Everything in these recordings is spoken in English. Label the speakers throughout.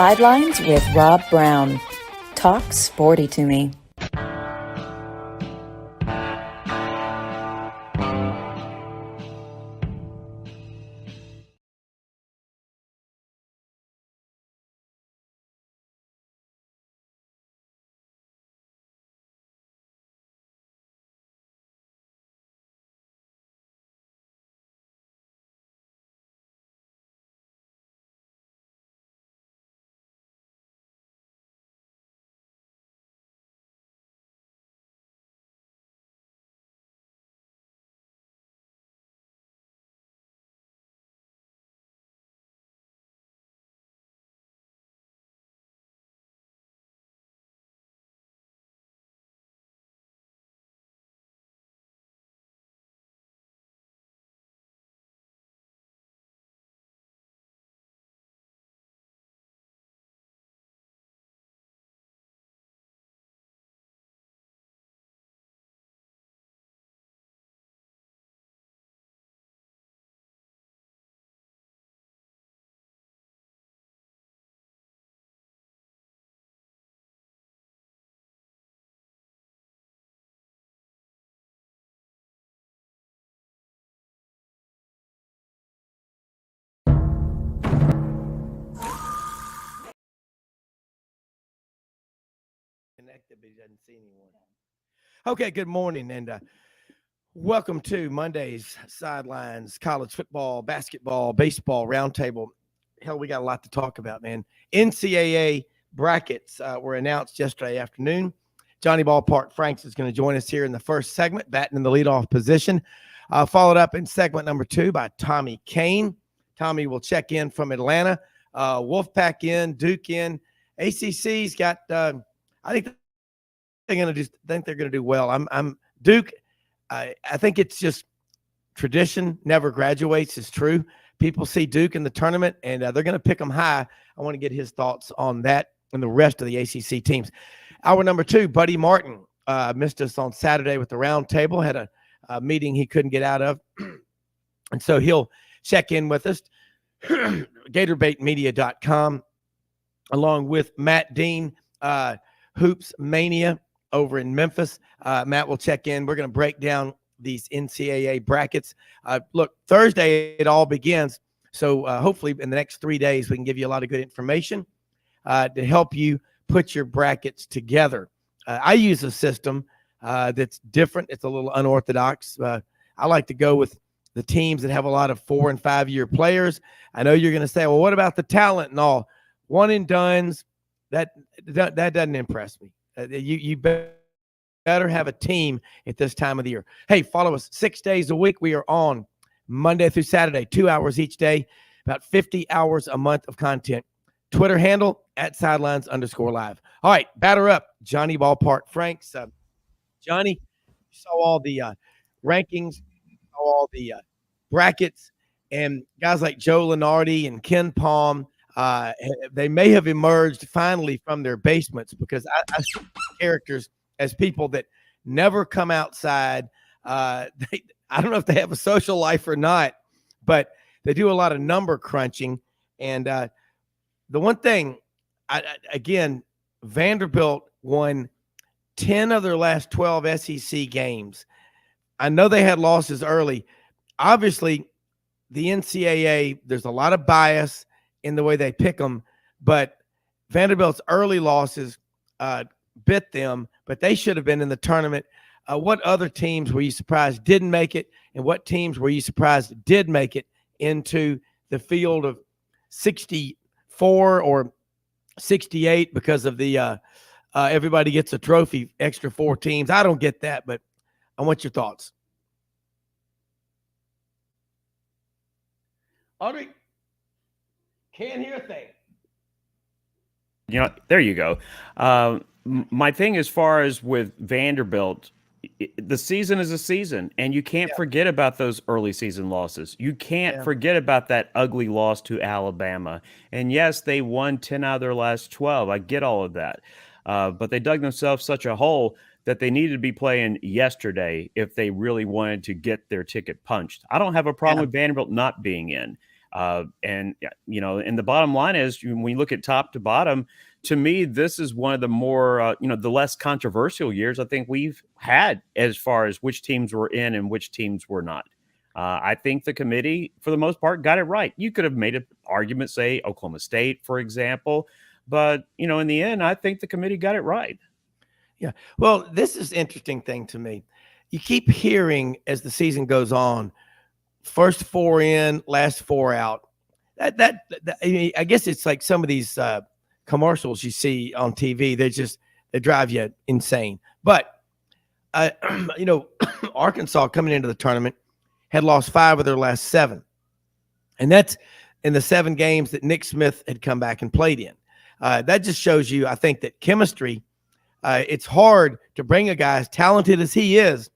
Speaker 1: Sidelines with Rob Browne. Talk sporty to me.
Speaker 2: Connected, but he doesn't see anyone. Okay, good morning and welcome to Monday's Sidelines, college football, basketball, baseball roundtable. Hell, we got a lot to talk about, man. NCAA brackets were announced yesterday afternoon. Johnny Ballpark Franks is going to join us here in the first segment, batting in the leadoff position. Followed up in segment number 2 by Tommy Kane. Tommy will check in from Atlanta. Wolfpack in, Duke in. ACC's got I think they're going to do well. I'm Duke. I think it's just tradition never graduates. Is true. People see Duke in the tournament, and they're going to pick them high. I want to get his thoughts on that and the rest of the ACC teams. Hour number 2, Buddy Martin missed us on Saturday with the round table. Had a meeting he couldn't get out of, and so he'll check in with us. GatorbaitMedia.com, along with Matt Dean, Hoops Mania over in Memphis. Matt will check in. We're going to break down these NCAA brackets. Look, Thursday it all begins. So hopefully in the next 3 days, we can give you a lot of good information to help you put your brackets together. I use a system that's different. It's a little unorthodox. I like to go with the teams that have a lot of 4 and 5 year players. I know you're going to say, well, what about the talent and all? One and dones, that doesn't impress me. You better have a team at this time of the year. Hey, follow us 6 days a week. We are on Monday through Saturday, 2 hours each day, about 50 hours a month of content. Twitter handle @sidelines_live. All right, batter up, Johnny Ballpark Franks. Johnny, you saw all the rankings, saw all the brackets, and guys like Joe Lenardi and Ken Palm, they may have emerged finally from their basements, because I see characters as people that never come outside. I don't know if they have a social life or not, but they do a lot of number crunching. And the one thing, again, Vanderbilt won 10 of their last 12 SEC games. I know they had losses early. Obviously, the NCAA, there's a lot of bias in the way they pick them, but Vanderbilt's early losses bit them, but they should have been in the tournament. What other teams were you surprised didn't make it, and what teams were you surprised did make it into the field of 64 or 68 because of the everybody gets a trophy, extra 4 teams? I don't get that, but I want your thoughts. Audrey, can't hear a thing.
Speaker 3: There you go. My thing as far as with Vanderbilt, the season is a season, and you can't forget about those early season losses. You can't forget about that ugly loss to Alabama. And yes, they won 10 out of their last 12. I get all of that. But they dug themselves such a hole that they needed to be playing yesterday if they really wanted to get their ticket punched. I don't have a problem with Vanderbilt not being in. And the bottom line is, when you look at top to bottom, to me, this is one of the more, the less controversial years I think we've had as far as which teams were in and which teams were not. I think the committee, for the most part, got it right. You could have made an argument, say Oklahoma State, for example, but in the end, I think the committee got it right.
Speaker 2: Yeah. Well, this is interesting thing to me. You keep hearing as the season goes on, first 4 in, last 4 out. That I guess it's like some of these commercials you see on TV. They drive you insane. But Arkansas coming into the tournament had lost 5 of their last 7, and that's in the 7 games that Nick Smith had come back and played in. That just shows you, I think, that chemistry. It's hard to bring a guy as talented as he is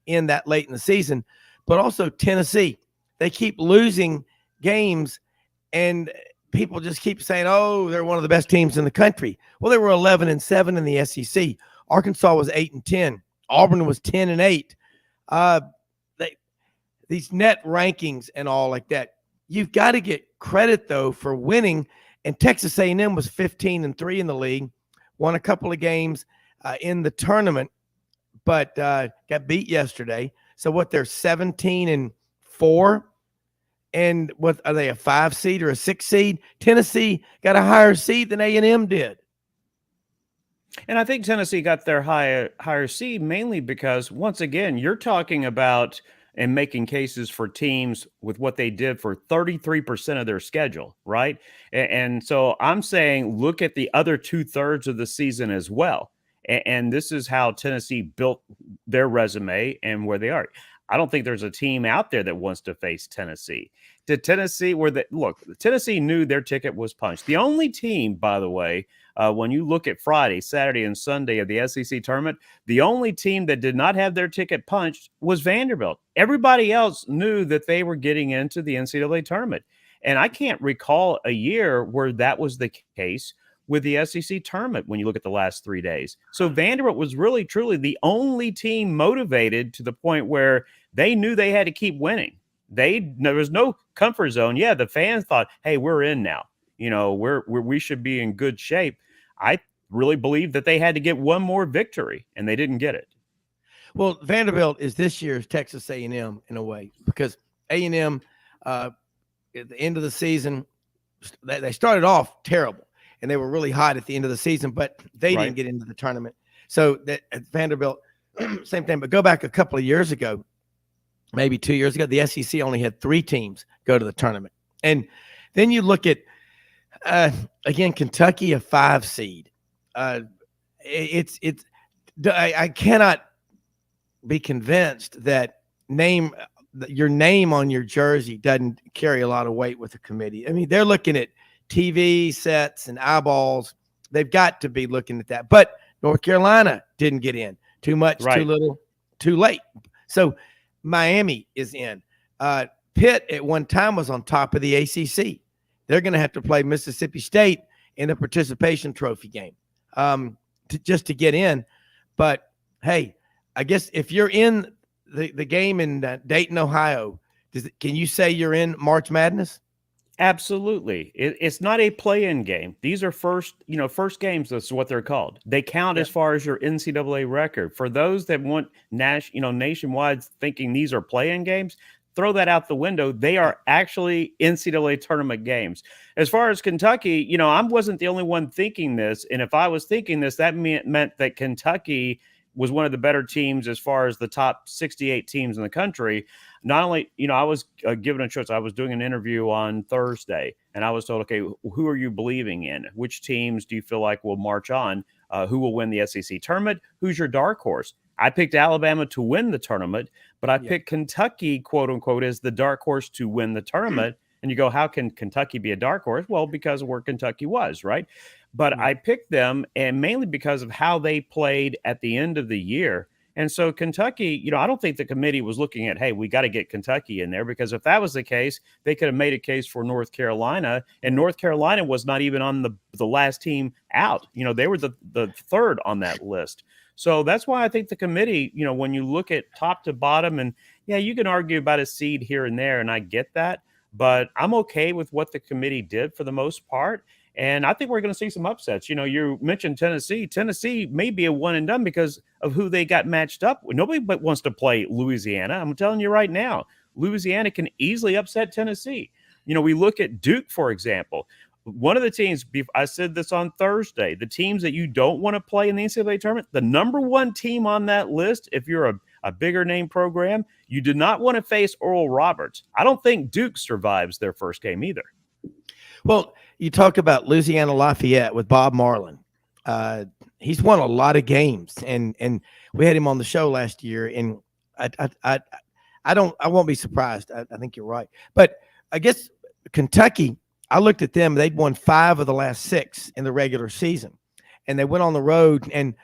Speaker 2: in that late in the season, but also Tennessee. They keep losing games, and people just keep saying, "Oh, they're one of the best teams in the country." Well, they were 11-7 in the SEC. Arkansas was 8-10. Auburn was 10-8. These net rankings and all like that. You've got to get credit though for winning. And Texas A&M was 15-3 in the league, won a couple of games in the tournament, but got beat yesterday. So what? They're 17-4. And what are they, a 5 seed or a 6 seed? Tennessee got a higher seed than A&M did.
Speaker 3: And I think Tennessee got their higher seed mainly because, once again, you're talking about and making cases for teams with what they did for 33% of their schedule, right? And so I'm saying, look at the other 2/3 of the season as well. And this is how Tennessee built their resume and where they are. I don't think there's a team out there that wants to face Tennessee. Did Tennessee, Tennessee knew their ticket was punched. The only team, by the way, when you look at Friday, Saturday, and Sunday of the SEC tournament, the only team that did not have their ticket punched was Vanderbilt. Everybody else knew that they were getting into the NCAA tournament. And I can't recall a year where that was the case with the SEC tournament when you look at the last 3 days. So Vanderbilt was really, truly the only team motivated to the point where they knew they had to keep winning. There was no comfort zone. Yeah, the fans thought, hey, we're in now. We should be in good shape. I really believe that they had to get one more victory, and they didn't get it.
Speaker 2: Well, Vanderbilt is this year's Texas A&M in a way, because A&M at the end of the season, they started off terrible, and they were really hot at the end of the season, but they didn't get into the tournament. So that at Vanderbilt, same thing. But go back a couple of years ago, maybe 2 years ago, the SEC only had 3 teams go to the tournament. And then you look at, again, Kentucky, a 5 seed. I cannot be convinced that your name on your jersey doesn't carry a lot of weight with the committee. I mean, they're looking at TV sets and eyeballs. They've got to be looking at that. But North Carolina didn't get in. Too much, too little, too late. So Miami is in. Pitt at one time was on top of the ACC. They're going to have to play Mississippi State in a participation trophy game just to get in. But, hey, I guess if you're in the game in Dayton, Ohio, can you say you're in March Madness?
Speaker 3: Absolutely. It's not a play-in game. These are first games. That's what they're called. They count as far as your NCAA record. For those that want nationwide thinking these are play-in games, throw that out the window. They are actually NCAA tournament games. As far as Kentucky, I wasn't the only one thinking this. And if I was thinking this, that meant that Kentucky was one of the better teams as far as the top 68 teams in the country. Not only, I was given a choice. I was doing an interview on Thursday, and I was told, okay, who are you believing in? Which teams do you feel like will march on? Who will win the SEC tournament? Who's your dark horse? I picked Alabama to win the tournament, but I picked Kentucky, quote unquote, as the dark horse to win the tournament. And you go, how can Kentucky be a dark horse? Well, because of where Kentucky was, right? But I picked them, and mainly because of how they played at the end of the year. And so Kentucky, I don't think the committee was looking at, hey, we got to get Kentucky in there, because if that was the case, they could have made a case for North Carolina, and North Carolina was not even on the last team out. They were the third on that list. So that's why I think the committee, when you look at top to bottom, and yeah, you can argue about a seed here and there, and I get that. but I'm okay with what the committee did for the most part. And I think we're going to see some upsets. You mentioned Tennessee. Tennessee may be a one and done because of who they got matched up with. Nobody but wants to play Louisiana. I'm telling you right now, Louisiana can easily upset Tennessee. We look at Duke, for example. One of the teams, I said this on Thursday, the teams that you don't want to play in the NCAA tournament, the number one team on that list, if you're a bigger name program, you do not want to face Oral Roberts. I don't think Duke survives their first game either.
Speaker 2: Well, you talk about Louisiana Lafayette with Bob Marlin. He's won a lot of games, and we had him on the show last year. And I won't be surprised. I think you're right. But I guess Kentucky, I looked at them. They'd won 5 of the last 6 in the regular season, and they went on the road and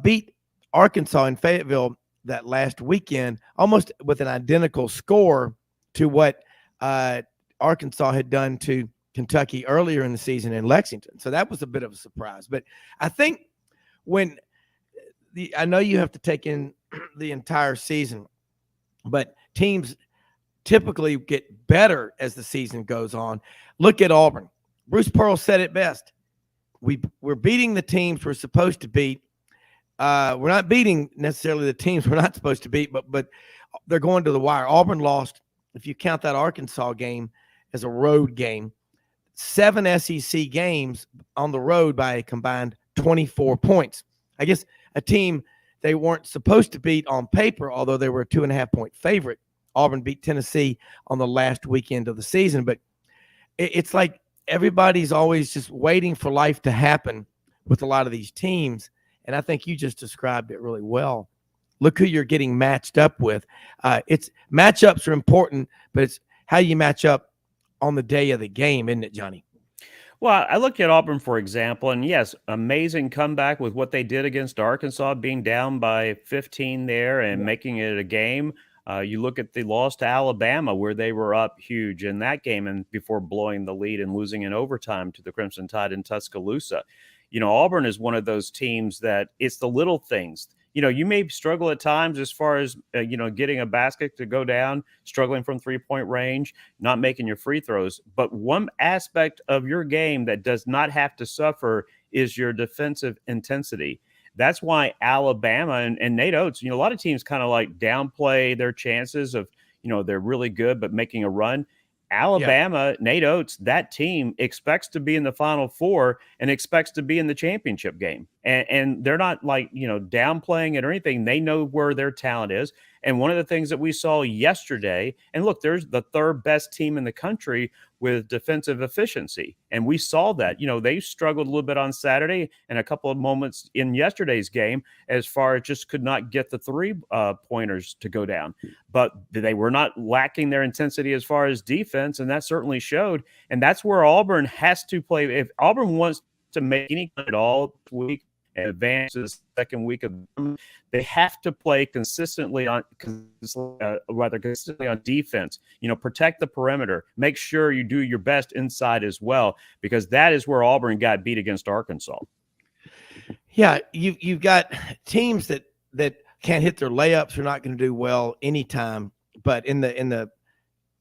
Speaker 2: beat Arkansas in Fayetteville that last weekend, almost with an identical score to what Arkansas had done to Kentucky earlier in the season in Lexington. So that was a bit of a surprise. But I think I know you have to take in the entire season, but teams typically get better as the season goes on. Look at Auburn. Bruce Pearl said it best. We're beating the teams we're supposed to beat. We're not beating necessarily the teams we're not supposed to beat, but they're going to the wire. Auburn lost, if you count that Arkansas game as a road game, 7 SEC games on the road by a combined 24 points. I guess a team they weren't supposed to beat on paper, although they were a 2.5-point favorite. Auburn beat Tennessee on the last weekend of the season. But it's like everybody's always just waiting for life to happen with a lot of these teams. And I think you just described it really well. Look who you're getting matched up with. It's matchups are important, but it's how you match up on the day of the game, isn't it, Johnny?
Speaker 3: Well, I look at Auburn, for example, and yes, amazing comeback with what they did against Arkansas, being down by 15 there and making it a game. You look at the loss to Alabama, where they were up huge in that game and before blowing the lead and losing in overtime to the Crimson Tide in Tuscaloosa. Auburn is one of those teams that it's the little things. You may struggle at times as far as, getting a basket to go down, struggling from 3-point range, not making your free throws. But one aspect of your game that does not have to suffer is your defensive intensity. That's why Alabama and Nate Oates, a lot of teams kind of like downplay their chances of, they're really good, but making a run. Alabama, Nate Oates, that team expects to be in the Final Four and expects to be in the championship game. And they're not like, downplaying it or anything. They know where their talent is. And one of the things that we saw yesterday, and look, there's the 3rd best team in the country with defensive efficiency. And we saw that, they struggled a little bit on Saturday and a couple of moments in yesterday's game as far as just could not get the 3-pointers to go down. But they were not lacking their intensity as far as defense, and that certainly showed. And that's where Auburn has to play. If Auburn wants to make any at all week and advance to the second week of they have to play consistently on defense. Protect the perimeter. Make sure you do your best inside as well, because that is where Auburn got beat against Arkansas.
Speaker 2: Yeah, you've got teams that can't hit their layups. Are not going to do well anytime. But in the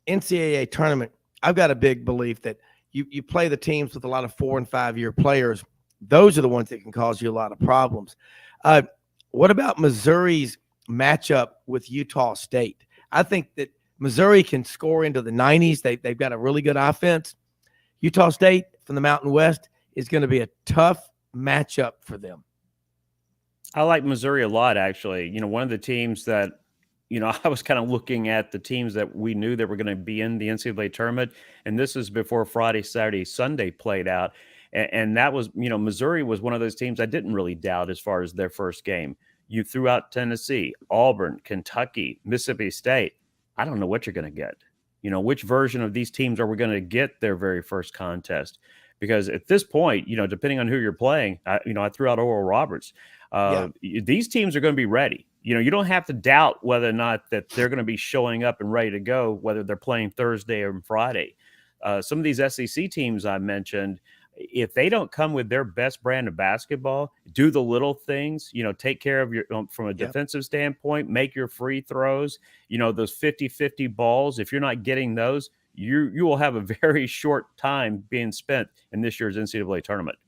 Speaker 2: NCAA tournament, I've got a big belief that you play the teams with a lot of 4- and 5-year players. Those are the ones that can cause you a lot of problems. What about Missouri's matchup with Utah State? I think that Missouri can score into the 90s. They've got a really good offense. Utah State from the Mountain West is going to be a tough matchup for them.
Speaker 3: I like Missouri a lot, actually. One of the teams that, I was kind of looking at the teams that we knew that were going to be in the NCAA tournament, and this is before Friday, Saturday, Sunday played out. And that was, Missouri was one of those teams I didn't really doubt as far as their first game. You threw out Tennessee, Auburn, Kentucky, Mississippi State. I don't know what you're going to get. Which version of these teams are we going to get their very first contest? Because at this point, depending on who you're playing, I threw out Oral Roberts. These teams are going to be ready. You don't have to doubt whether or not that they're going to be showing up and ready to go, whether they're playing Thursday or Friday. Some of these SEC teams I mentioned, if they don't come with their best brand of basketball, do the little things, take care of your, from a defensive standpoint, make your free throws, those 50-50 balls. If you're not getting those, you will have a very short time being spent in this year's NCAA tournament.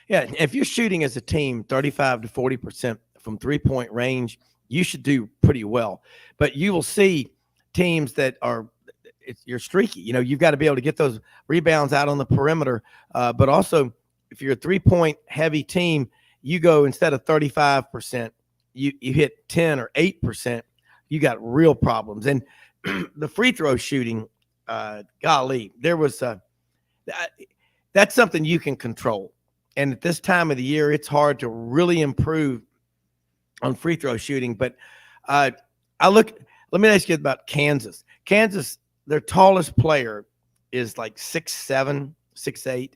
Speaker 2: Yeah, if you're shooting as a team 35 to 40% from 3-point range, you should do pretty well. But you will see teams that you're streaky. You've got to be able to get those rebounds out on the perimeter. But also, if you're a 3-point heavy team, you go instead of 35%, you hit 10 or 8%, you got real problems. And the free throw shooting, golly, that's something you can control. And at this time of the year, it's hard to really improve on free throw shooting. But let me ask you about Kansas. Kansas, their tallest player is like 6'7", 6'8".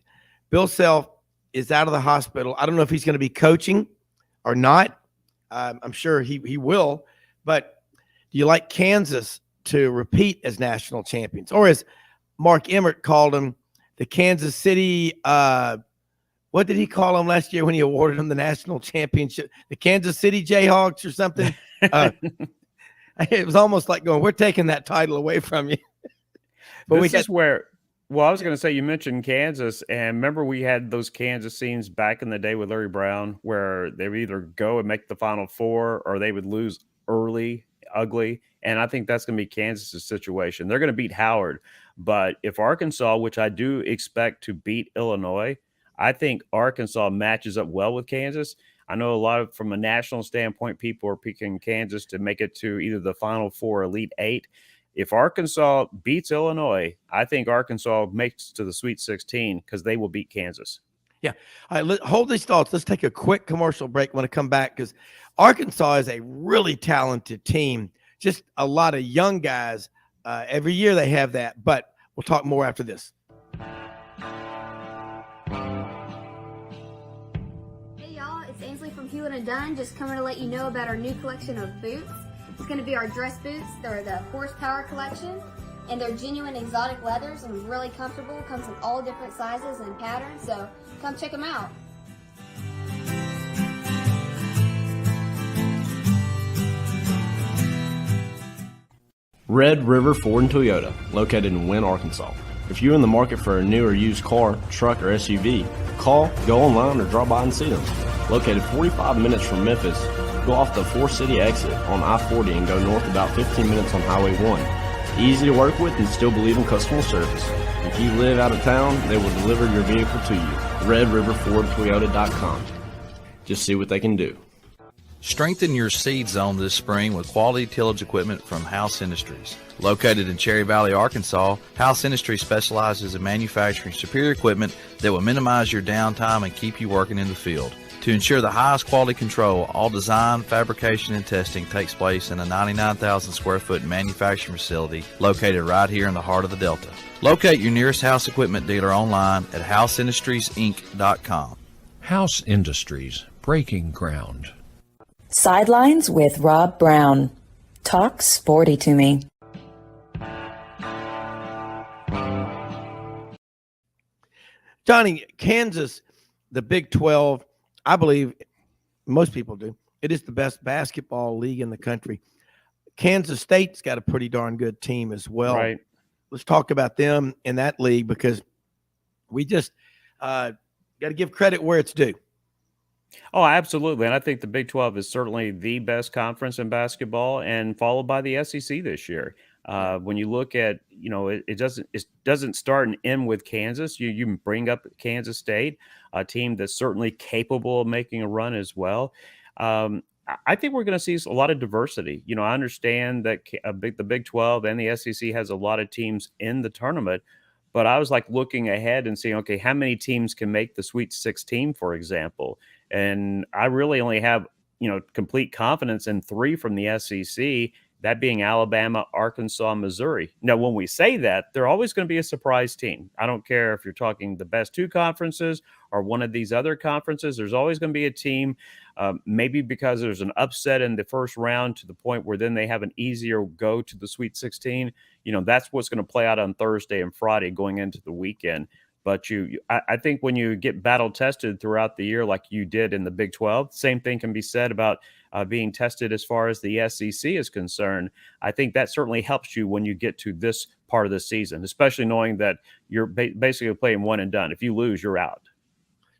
Speaker 2: Bill Self is out of the hospital. I don't know if he's going to be coaching or not. I'm sure he will. But do you like Kansas to repeat as national champions? Or as Mark Emmert called them, the Kansas City what did he call them last year when he awarded them the national championship? The Kansas City Jayhawks or something? It was almost like going, we're taking that title away from you.
Speaker 3: But I was going to say, you mentioned Kansas, and remember we had those Kansas scenes back in the day with Larry Browne where they would either go and make the Final Four or they would lose early, ugly. And I think that's going to be Kansas's situation. They're going to beat Howard. But if Arkansas, which I do expect to beat Illinois, I think Arkansas matches up well with Kansas. I know from a national standpoint, people are picking Kansas to make it to either the Final Four or Elite Eight. If Arkansas beats Illinois, I think Arkansas makes to the Sweet 16 because they will beat Kansas.
Speaker 2: Yeah. All right, hold these thoughts. Let's take a quick commercial break. I want to come back because Arkansas is a really talented team. Just a lot of young guys. Every year they have that, but we'll talk more after this.
Speaker 4: From Hewlett & Dunn, just coming to let you know about our new collection of boots. It's going to be our dress boots. They're the Horsepower collection, and they're genuine exotic leathers and really comfortable. Comes in all different sizes and patterns, so come check them out.
Speaker 5: Red River Ford and Toyota, located in Wynne, Arkansas. If you're in the market for a new or used car, truck, or SUV, call, go online, or drop by and see them. Located 45 minutes from Memphis, go off the 4-City exit on I-40 and go north about 15 minutes on Highway 1. Easy to work with and still believe in customer service. If you live out of town, they will deliver your vehicle to you. RedRiverFordToyota.com. Just see what they can do.
Speaker 6: Strengthen your seed zone this spring with quality tillage equipment from House Industries. Located in Cherry Valley, Arkansas, House Industries specializes in manufacturing superior equipment that will minimize your downtime and keep you working in the field. To ensure the highest quality control, all design, fabrication, and testing takes place in a 99,000 square foot manufacturing facility located right here in the heart of the Delta. Locate your nearest House equipment dealer online at houseindustriesinc.com.
Speaker 7: House Industries, breaking ground.
Speaker 1: Sidelines with Rob Browne. Talk sporty to me.
Speaker 2: Johnny, Kansas, the Big 12, I believe most people do. It is the best basketball league in the country. Kansas State's got a pretty darn good team as well.
Speaker 3: Right.
Speaker 2: Let's talk about them in that league because we just got to give credit where it's due.
Speaker 3: Oh, absolutely. And I think the Big 12 is certainly the best conference in basketball, and followed by the SEC this year. When you look at, it doesn't start and end with Kansas. You bring up Kansas State, a team that's certainly capable of making a run as well. I think we're going to see a lot of diversity. I understand that the Big 12 and the SEC has a lot of teams in the tournament, but I was like looking ahead and seeing, okay, how many teams can make the Sweet 16, for example? And I really only have, complete confidence in 3 from the SEC, that being Alabama, Arkansas, Missouri. Now, when we say that, they're always going to be a surprise team. I don't care if you're talking the best 2 conferences or one of these other conferences. There's always going to be a team, maybe because there's an upset in the first round to the point where then they have an easier go to the Sweet 16. That's what's going to play out on Thursday and Friday going into the weekend. But I think when you get battle tested throughout the year, like you did in the Big 12, same thing can be said about being tested as far as the SEC is concerned. I think that certainly helps you when you get to this part of the season, especially knowing that you're basically playing one and done. If you lose, you're out.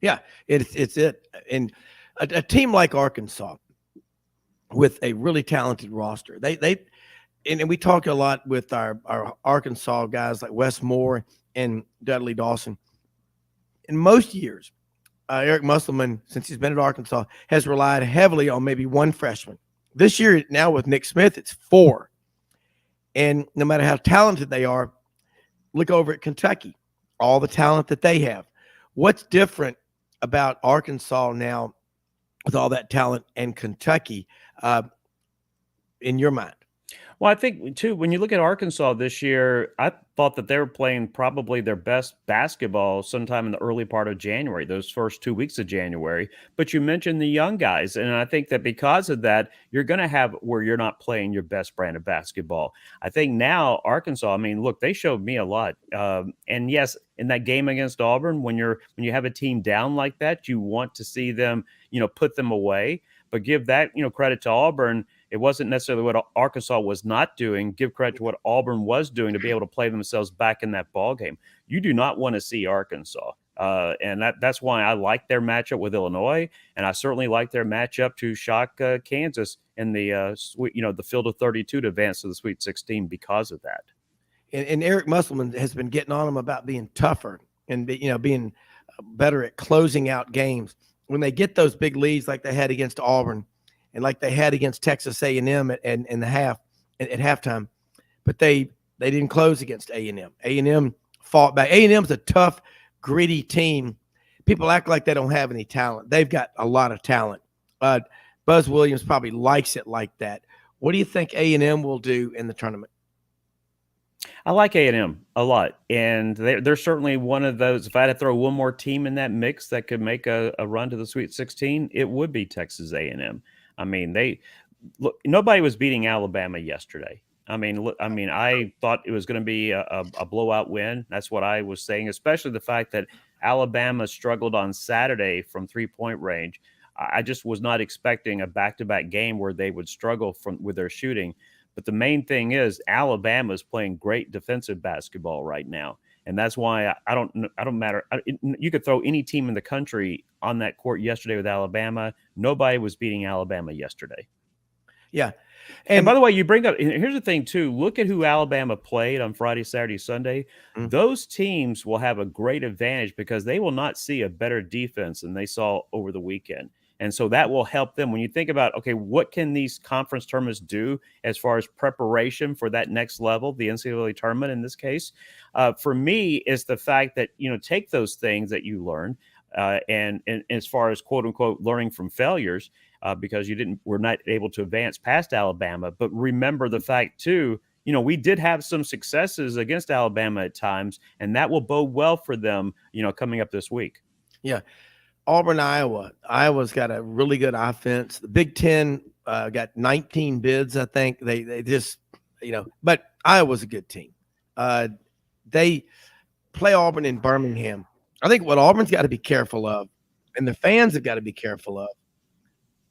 Speaker 2: Yeah, it's it. And a team like Arkansas with a really talented roster, and we talk a lot with our Arkansas guys like Wes Moore and Dudley Dawson. In most years, Eric Musselman, since he's been at Arkansas, has relied heavily on maybe one freshman. This year, now with Nick Smith, it's 4. And no matter how talented they are, look over at Kentucky, all the talent that they have. What's different about Arkansas now with all that talent and Kentucky in your mind?
Speaker 3: Well, I think, too, when you look at Arkansas this year, I thought that they were playing probably their best basketball sometime in the early part of January, those first 2 weeks of January. But you mentioned the young guys, and I think that because of that, you're going to have where you're not playing your best brand of basketball. I think now Arkansas, I mean, look, they showed me a lot. And yes, in that game against Auburn, when you have a team down like that, you want to see them, put them away. But give that, credit to Auburn. It wasn't necessarily what Arkansas was not doing. Give credit to what Auburn was doing to be able to play themselves back in that ball game. You do not want to see Arkansas. And that's why I like their matchup with Illinois. And I certainly like their matchup to shock Kansas in the the field of 32 to advance to the Sweet 16 because of that.
Speaker 2: And Eric Musselman has been getting on them about being tougher and being better at closing out games. When they get those big leads like they had against Auburn and like they had against Texas A&M at halftime, but they didn't close against A&M. A&M fought back. A&M's a tough, gritty team. People act like they don't have any talent. They've got a lot of talent. Buzz Williams probably likes it like that. What do you think A&M will do in the tournament?
Speaker 3: I like A&M a lot, and they're certainly one of those. If I had to throw one more team in that mix that could make a run to the Sweet 16, it would be Texas A&M. I mean, nobody was beating Alabama yesterday. I thought it was going to be a blowout win. That's what I was saying, especially the fact that Alabama struggled on Saturday from 3-point range. I just was not expecting a back-to-back game where they would struggle with their shooting. But the main thing is Alabama is playing great defensive basketball right now. And that's why I don't matter. You could throw any team in the country on that court yesterday with Alabama. Nobody was beating Alabama yesterday.
Speaker 2: Yeah.
Speaker 3: And by the way, you bring up, here's the thing too, look at who Alabama played on Friday, Saturday, Sunday. Mm-hmm. Those teams will have a great advantage because they will not see a better defense than they saw over the weekend. And so that will help them when you think about, okay, what can these conference tournaments do as far as preparation for that next level, the NCAA tournament in this case? For me, is the fact that, take those things that you learned and as far as quote unquote learning from failures, because we're not able to advance past Alabama. But remember the fact too, we did have some successes against Alabama at times, and that will bode well for them, coming up this week.
Speaker 2: Yeah. Auburn, Iowa. Iowa's got a really good offense. The Big Ten got 19 bids, I think. They just, but Iowa's a good team. They play Auburn in Birmingham. I think what Auburn's got to be careful of, and the fans have got to be careful of,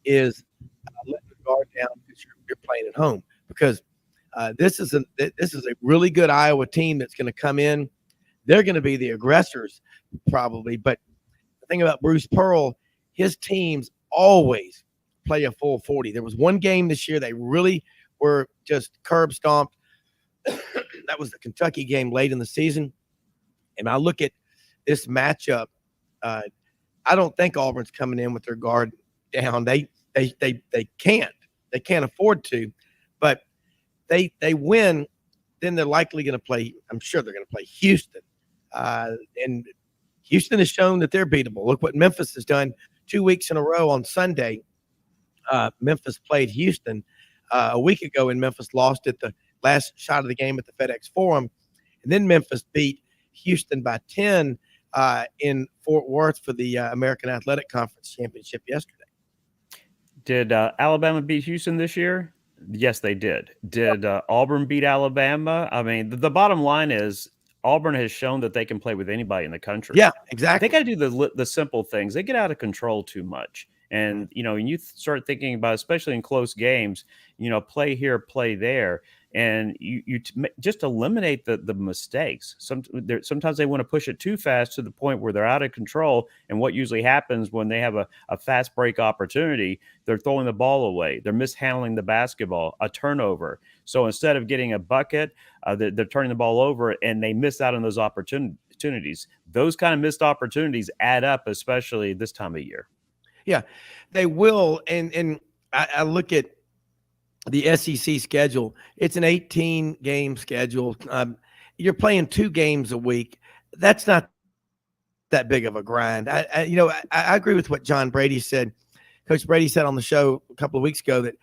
Speaker 2: is letting the guard down because you're playing at home. Because this is a really good Iowa team that's going to come in. They're going to be the aggressors probably, but thing about Bruce Pearl, his teams always play a full 40. There was one game this year they really were just curb stomped. That was the Kentucky game late in the season. And I look at this matchup, I don't think Auburn's coming in with their guard down. They can't afford to, but they win, then they're likely going to play. I'm sure they're going to play Houston, and Houston has shown that they're beatable. Look what Memphis has done 2 weeks in a row on Sunday. Memphis played Houston a week ago, and Memphis lost at the last shot of the game at the FedEx Forum. And then Memphis beat Houston by 10 in Fort Worth for the American Athletic Conference Championship yesterday.
Speaker 3: Did Alabama beat Houston this year? Yes, they did. Did Auburn beat Alabama? I mean, the bottom line is Auburn has shown that they can play with anybody in the country.
Speaker 2: Yeah, exactly.
Speaker 3: They got to do the simple things. They get out of control too much. And, when you start thinking about, especially in close games, play here, play there, and you just eliminate the mistakes. Sometimes they want to push it too fast to the point where they're out of control. And what usually happens when they have a fast break opportunity, they're throwing the ball away. They're mishandling the basketball, a turnover. So instead of getting a bucket, they're turning the ball over, and they miss out on those opportunities. Those kind of missed opportunities add up, especially this time of year.
Speaker 2: Yeah, they will. And I look at the SEC schedule. It's an 18-game schedule. You're playing 2 games a week. That's not that big of a grind. I agree with what John Brady said. Coach Brady said on the show a couple of weeks ago that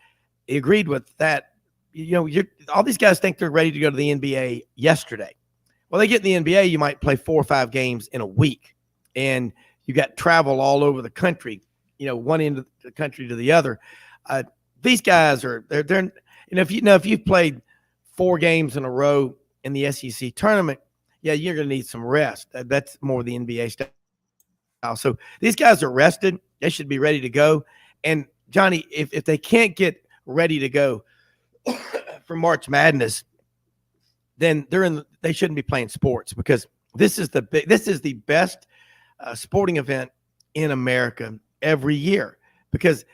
Speaker 2: he agreed with that. All these guys think they're ready to go to the NBA yesterday. Well, they get in the NBA, you might play 4 or 5 games in a week, and you got travel all over the country. One end of the country to the other. These guys they're if you've played 4 games in a row in the SEC tournament, yeah, you're going to need some rest. That's more the NBA style. So these guys are rested. They should be ready to go. And Johnny, if they can't get ready to go for March Madness, then they shouldn't be playing sports, because this is the best sporting event in America every year, because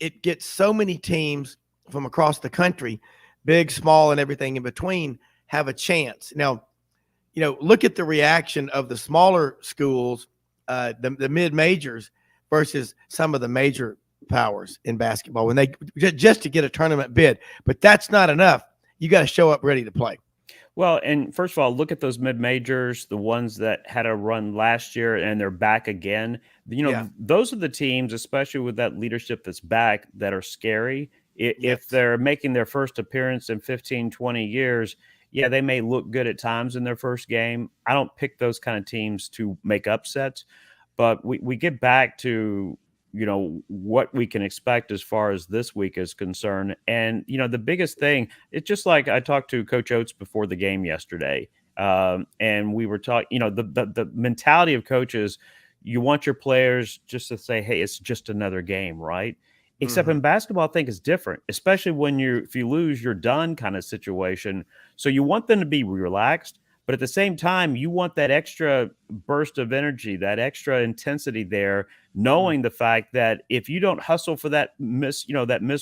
Speaker 2: it gets so many teams from across the country, big, small, and everything in between, have a chance. Now, look at the reaction of the smaller schools, the mid-majors versus some of the major powers in basketball when they just to get a tournament bid. But that's not enough. You got to show up ready to play.
Speaker 3: Well, and first of all, look at those mid-majors, the ones that had a run last year and they're back again. Those are the teams, especially with that leadership that's back, that are scary. If they're making their first appearance in 15, 20 years, yeah, they may look good at times in their first game. I don't pick those kind of teams to make upsets, but we get back to what we can expect as far as this week is concerned. And, the biggest thing, it's just like I talked to Coach Oates before the game yesterday. And we were talking, the mentality of coaches, you want your players just to say, hey, it's just another game, right? Except in basketball, I think it's different, especially when if you lose, you're done kind of situation. So you want them to be relaxed, but at the same time, you want that extra burst of energy, that extra intensity there, knowing the fact that if you don't hustle for that miss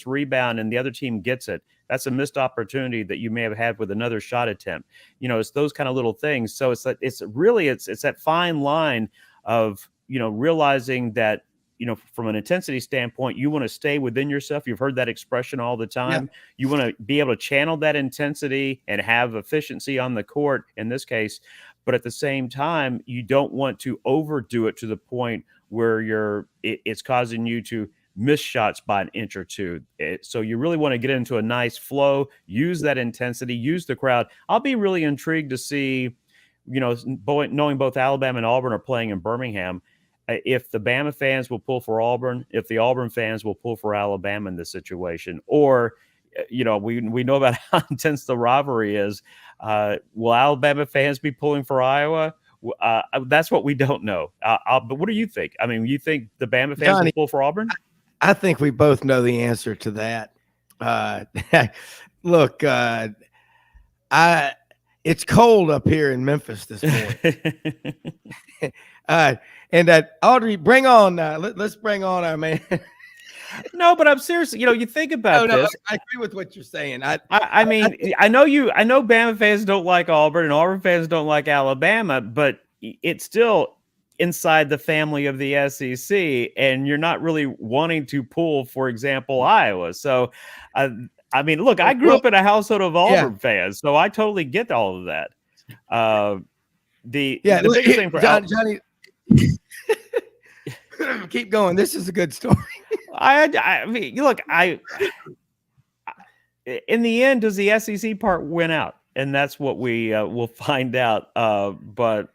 Speaker 3: rebound and the other team gets it, that's a missed opportunity that you may have had with another shot attempt. It's those kind of little things. So it's that fine line of, realizing that, from an intensity standpoint, you want to stay within yourself. You've heard that expression all the time. Yeah. You want to be able to channel that intensity and have efficiency on the court in this case. But at the same time, you don't want to overdo it to the point where it's causing you to miss shots by an inch or two. So you really want to get into a nice flow, use that intensity, use the crowd. I'll be really intrigued to see, knowing both Alabama and Auburn are playing in Birmingham, if the Bama fans will pull for Auburn, if the Auburn fans will pull for Alabama in this situation, or, we know about how intense the rivalry is. Will Alabama fans be pulling for Iowa? That's what we don't know. But what do you think? I mean, you think the Bama fans
Speaker 2: Johnny,
Speaker 3: will pull for Auburn?
Speaker 2: I think we both know the answer to that. Look, it's cold up here in Memphis this morning. And Audrey, bring on. Let's bring on our man.
Speaker 3: No, but I'm serious. You think about this.
Speaker 2: I agree with what you're saying.
Speaker 3: I know Bama fans don't like Auburn and Auburn fans don't like Alabama, but it's still inside the family of the SEC, and you're not really wanting to pull, for example, Iowa. So, look, I grew up in a household of Auburn fans, so I totally get all of that. The biggest thing for
Speaker 2: Johnny. Keep going. This is a good story.
Speaker 3: In the end, does the SEC part win out? And that's what we will find out. But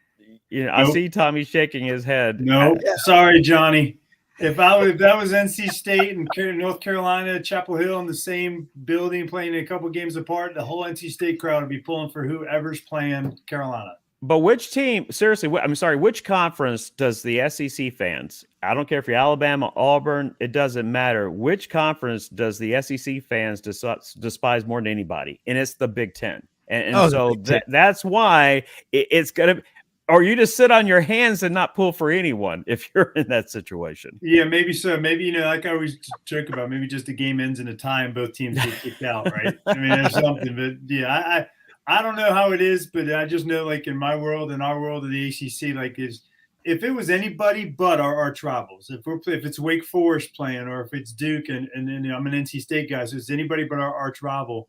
Speaker 3: nope. I see Tommy shaking his head.
Speaker 8: No, sorry, Johnny. If that was NC State and North Carolina, Chapel Hill in the same building playing a couple games apart, the whole NC State crowd would be pulling for whoever's playing Carolina.
Speaker 3: But which team, seriously, I'm sorry, which conference does the SEC fans, I don't care if you're Alabama, Auburn, it doesn't matter. Which conference does the SEC fans despise more than anybody? And it's the Big Ten. And so that's why it's going to, or you just sit on your hands and not pull for anyone if you're in that situation.
Speaker 8: Yeah, maybe so. Maybe, like I always joke about, maybe just the game ends in a tie and both teams get kicked out, right? I mean, there's something. But, yeah, I don't know how it is, but I just know, like, in my world, in our world of the ACC, like, if it was anybody but our rivals, if it's Wake Forest playing, or if it's Duke, and I'm an NC State guy, so it's anybody but our arch rival,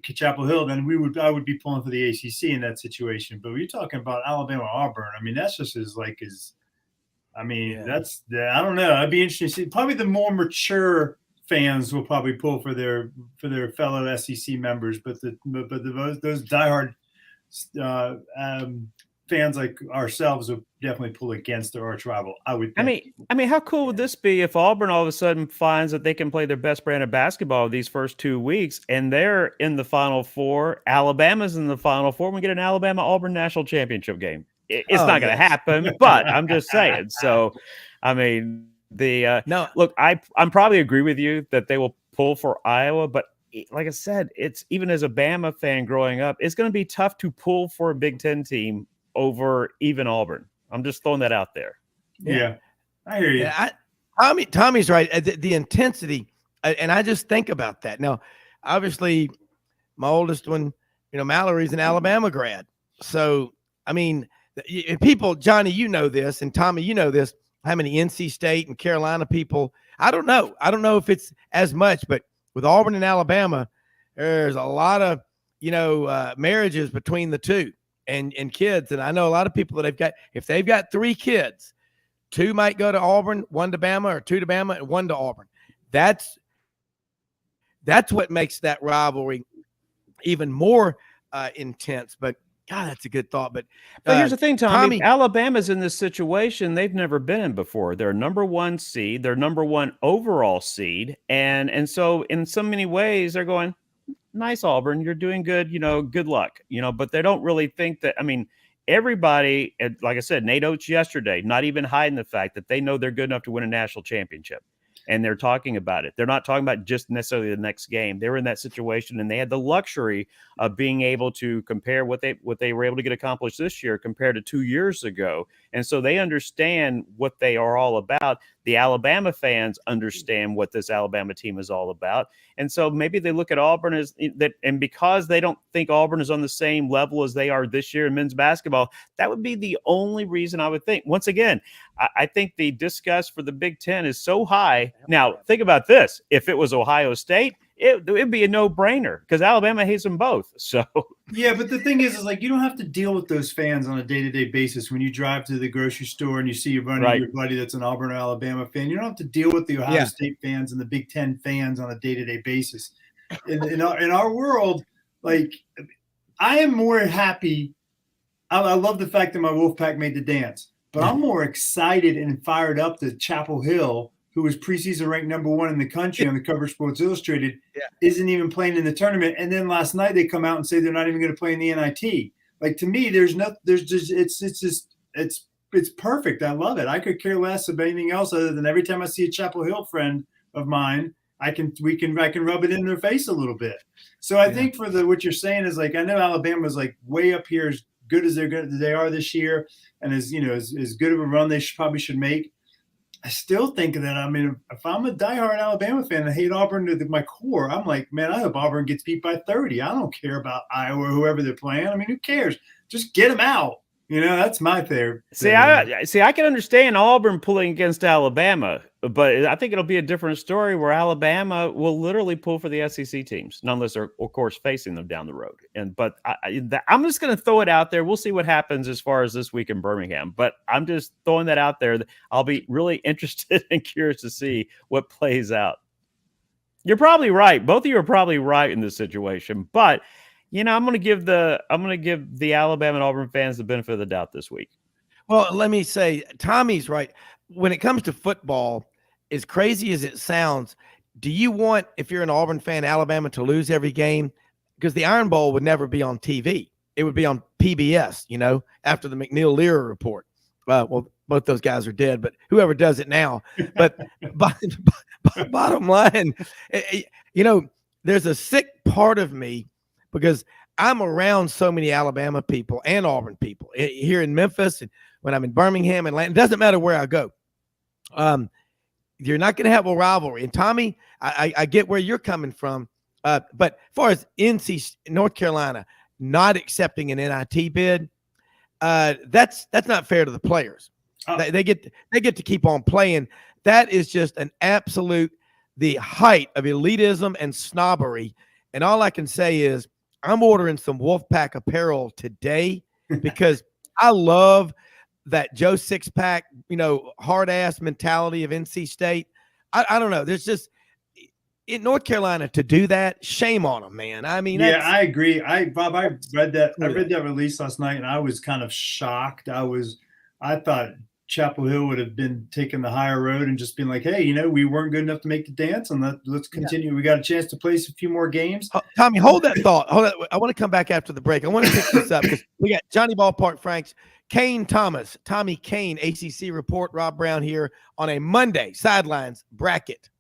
Speaker 8: Chapel Hill, then I would be pulling for the ACC in that situation. But we're talking about Alabama, Auburn. I mean, that's just I don't know. I'd be interested to see. Probably the more mature fans will probably pull for their fellow SEC members, but those diehard fans like ourselves will definitely pull against their arch rival, I would think.
Speaker 3: I mean, how cool would this be if Auburn all of a sudden finds that they can play their best brand of basketball these first 2 weeks, and they're in the Final Four, Alabama's in the Final Four, and we get an Alabama-Auburn national championship game? It's not going to happen, but I'm just saying. So, I mean, look, I'm probably agree with you that they will pull for Iowa, but like I said, it's even as a Bama fan growing up, it's going to be tough to pull for a Big Ten team over even Auburn. I'm just throwing that out there.
Speaker 8: Yeah, I hear you.
Speaker 2: Yeah, Tommy's right. The intensity, and I just think about that. Now, obviously, my oldest one, Mallory's an Alabama grad. So, I mean, people, Johnny, you know this, and Tommy, you know this, how many NC State and Carolina people, I don't know. I don't know if it's as much, but with Auburn and Alabama, there's a lot of, marriages between the two. And kids, and I know a lot of people that if they've got 3 kids, 2 might go to Auburn, 1 to Bama, or 2 to Bama, and 1 to Auburn. That's what makes that rivalry even more intense. But God, that's a good thought. But
Speaker 3: here's the thing, Tommy. Alabama's in this situation they've never been in before. They're number 1 seed, they're number 1 overall seed, and so in so many ways they're going, nice, Auburn, you're doing good, good luck, but they don't really think that. I mean, everybody, like I said, Nate Oates yesterday, not even hiding the fact that they know they're good enough to win a national championship. And they're talking about it. They're not talking about just necessarily the next game. They were in that situation, and they had the luxury of being able to compare what they were able to get accomplished this year compared to 2 years ago. And so they understand what they are all about. The Alabama fans understand what this Alabama team is all about. And so maybe they look at Auburn as that, and because they don't think Auburn is on the same level as they are this year in men's basketball, that would be the only reason I would think. Once again, I think the disgust for the Big Ten is so high. Now, think about this. If it was Ohio State, it'd be a no-brainer because Alabama hates them both. So
Speaker 8: yeah, but the thing is like you don't have to deal with those fans on a day-to-day basis. When you drive to the grocery store and you see your buddy that's an Auburn or Alabama fan, you don't have to deal with the Ohio State fans and the Big Ten fans on a day-to-day basis. In our world, like I am more happy. I love the fact that my Wolfpack made the dance, but I'm more excited and fired up that Chapel Hill, who was preseason ranked number 1 in the country on the cover of Sports Illustrated, isn't even playing in the tournament. And then last night they come out and say they're not even going to play in the NIT. Like to me, it's perfect. I love it. I could care less about anything else other than every time I see a Chapel Hill friend of mine, I can rub it in their face a little bit. So I think for what you're saying is like, I know Alabama's like way up here as good as they are this year. And as good of a run they probably should make. I still think of that. I mean, if I'm a diehard Alabama fan and I hate Auburn to my core, I'm like, man, I hope Auburn gets beat by 30. I don't care about Iowa or whoever they're playing. I mean, who cares? Just get them out. That's my favorite.
Speaker 3: See, I can understand Auburn pulling against Alabama, but I think it'll be a different story where Alabama will literally pull for the SEC teams, unless they're, of course, facing them down the road. But I'm just going to throw it out there. We'll see what happens as far as this week in Birmingham. But I'm just throwing that out there. I'll be really interested and curious to see what plays out. You're probably right. Both of you are probably right in this situation, but. I'm going to give the Alabama and Auburn fans the benefit of the doubt this week.
Speaker 2: Well, let me say, Tommy's right. When it comes to football, as crazy as it sounds, do you want, if you're an Auburn fan, Alabama to lose every game? Because the Iron Bowl would never be on TV. it would be on PBS, after the McNeil Lehrer report. Well, both those guys are dead, but whoever does it now. But bottom line, there's a sick part of me because I'm around so many Alabama people and Auburn people here in Memphis, and when I'm in Birmingham and it doesn't matter where I go. You're not going to have a rivalry. And Tommy, I get where you're coming from. But as far as North Carolina not accepting an NIT bid, that's not fair to the players. They get to keep on playing. That is just an absolute the height of elitism and snobbery. And all I can say is I'm ordering some Wolfpack apparel today because I love that Joe Sixpack, hard ass mentality of NC State. I don't know. There's just in North Carolina to do that. Shame on them, man. I mean,
Speaker 8: I agree. Bob, I read that. I read that release last night, and I was kind of shocked. I thought Chapel Hill would have been taking the higher road and just been like, hey, we weren't good enough to make the dance, and let's continue. Yeah. We got a chance to place a few more games.
Speaker 2: Tommy, hold that thought. I want to come back after the break. I want to pick this up because we got Johnny Ballpark Franks, Kane Thomas, Tommy Kane, ACC Report, Rob Browne here on a Monday Sidelines bracket.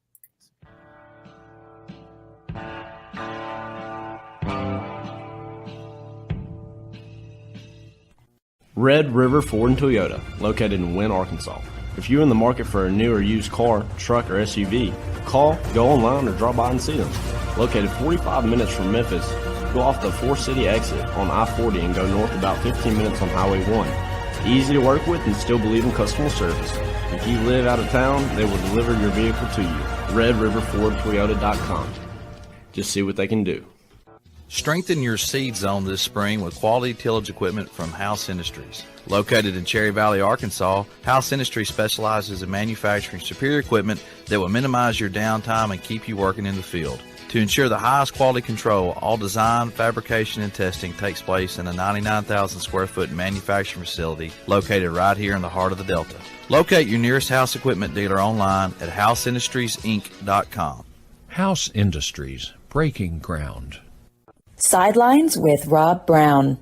Speaker 5: Red River Ford and Toyota, located in Wynne, Arkansas. If you're in the market for a new or used car, truck, or SUV, call, go online, or drop by and see them. Located 45 minutes from Memphis, go off the 4-city exit on I-40 and go north about 15 minutes on Highway 1. Easy to work with and still believe in customer service. If you live out of town, they will deliver your vehicle to you. RedRiverFordToyota.com. Just see what they can do.
Speaker 6: Strengthen your seed zone this spring with quality tillage equipment from House Industries. Located in Cherry Valley, Arkansas, House Industries specializes in manufacturing superior equipment that will minimize your downtime and keep you working in the field. To ensure the highest quality control, all design, fabrication, and testing takes place in a 99,000 square foot manufacturing facility located right here in the heart of the Delta. Locate your nearest House equipment dealer online at houseindustriesinc.com.
Speaker 7: House Industries, breaking ground.
Speaker 1: Sidelines with Rob Browne.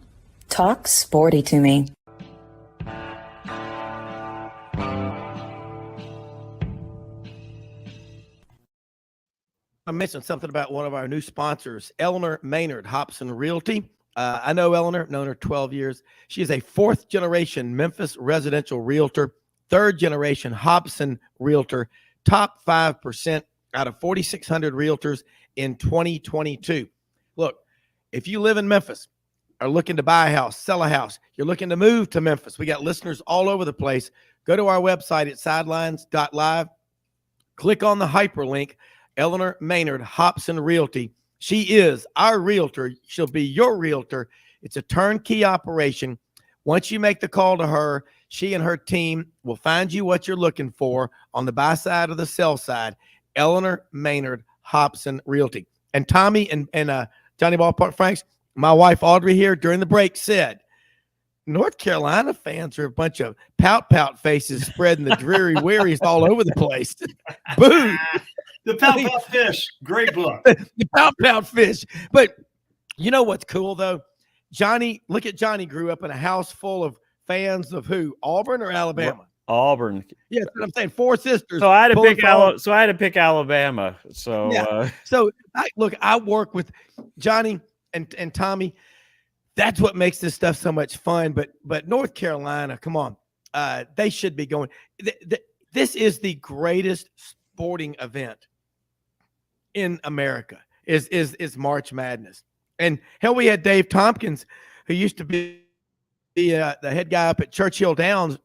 Speaker 1: Talk sporty to me.
Speaker 2: I mentioned something about one of our new sponsors, Eleanor Maynard, Hobson Realty. I know Eleanor, known her 12 years. She is a fourth-generation Memphis residential realtor, third-generation Hobson realtor, top 5% out of 4,600 realtors in 2022. Look, if you live in Memphis, are looking to buy a house, sell a house, you're looking to move to Memphis, we got listeners all over the place. Go to our website at sidelines.live. Click on the hyperlink, Eleanor Maynard, Hobson Realty. She is our realtor. She'll be your realtor. It's a turnkey operation. Once you make the call to her, she and her team will find you what you're looking for on the buy side or the sell side. Eleanor Maynard, Hobson Realty. And Tommy and Johnny Ballpark Franks, my wife Audrey here during the break said, North Carolina fans are a bunch of pout faces spreading the dreary wearies all over the place. Boo!
Speaker 8: The Pout Fish, great book.
Speaker 2: The Pout Fish. But you know what's cool though? Johnny, look at Johnny grew up in a house full of fans of who? Auburn or Alabama?
Speaker 3: Auburn.
Speaker 2: Yeah, that's what I'm saying. Four sisters.
Speaker 3: So I had to pick Alabama. So
Speaker 2: yeah. I work with Johnny and Tommy. That's what makes this stuff so much fun. But North Carolina, come on, they should be going. This is the greatest sporting event in America. Is March Madness. And hell, we had Dave Tompkins, who used to be the head guy up at Churchill Downs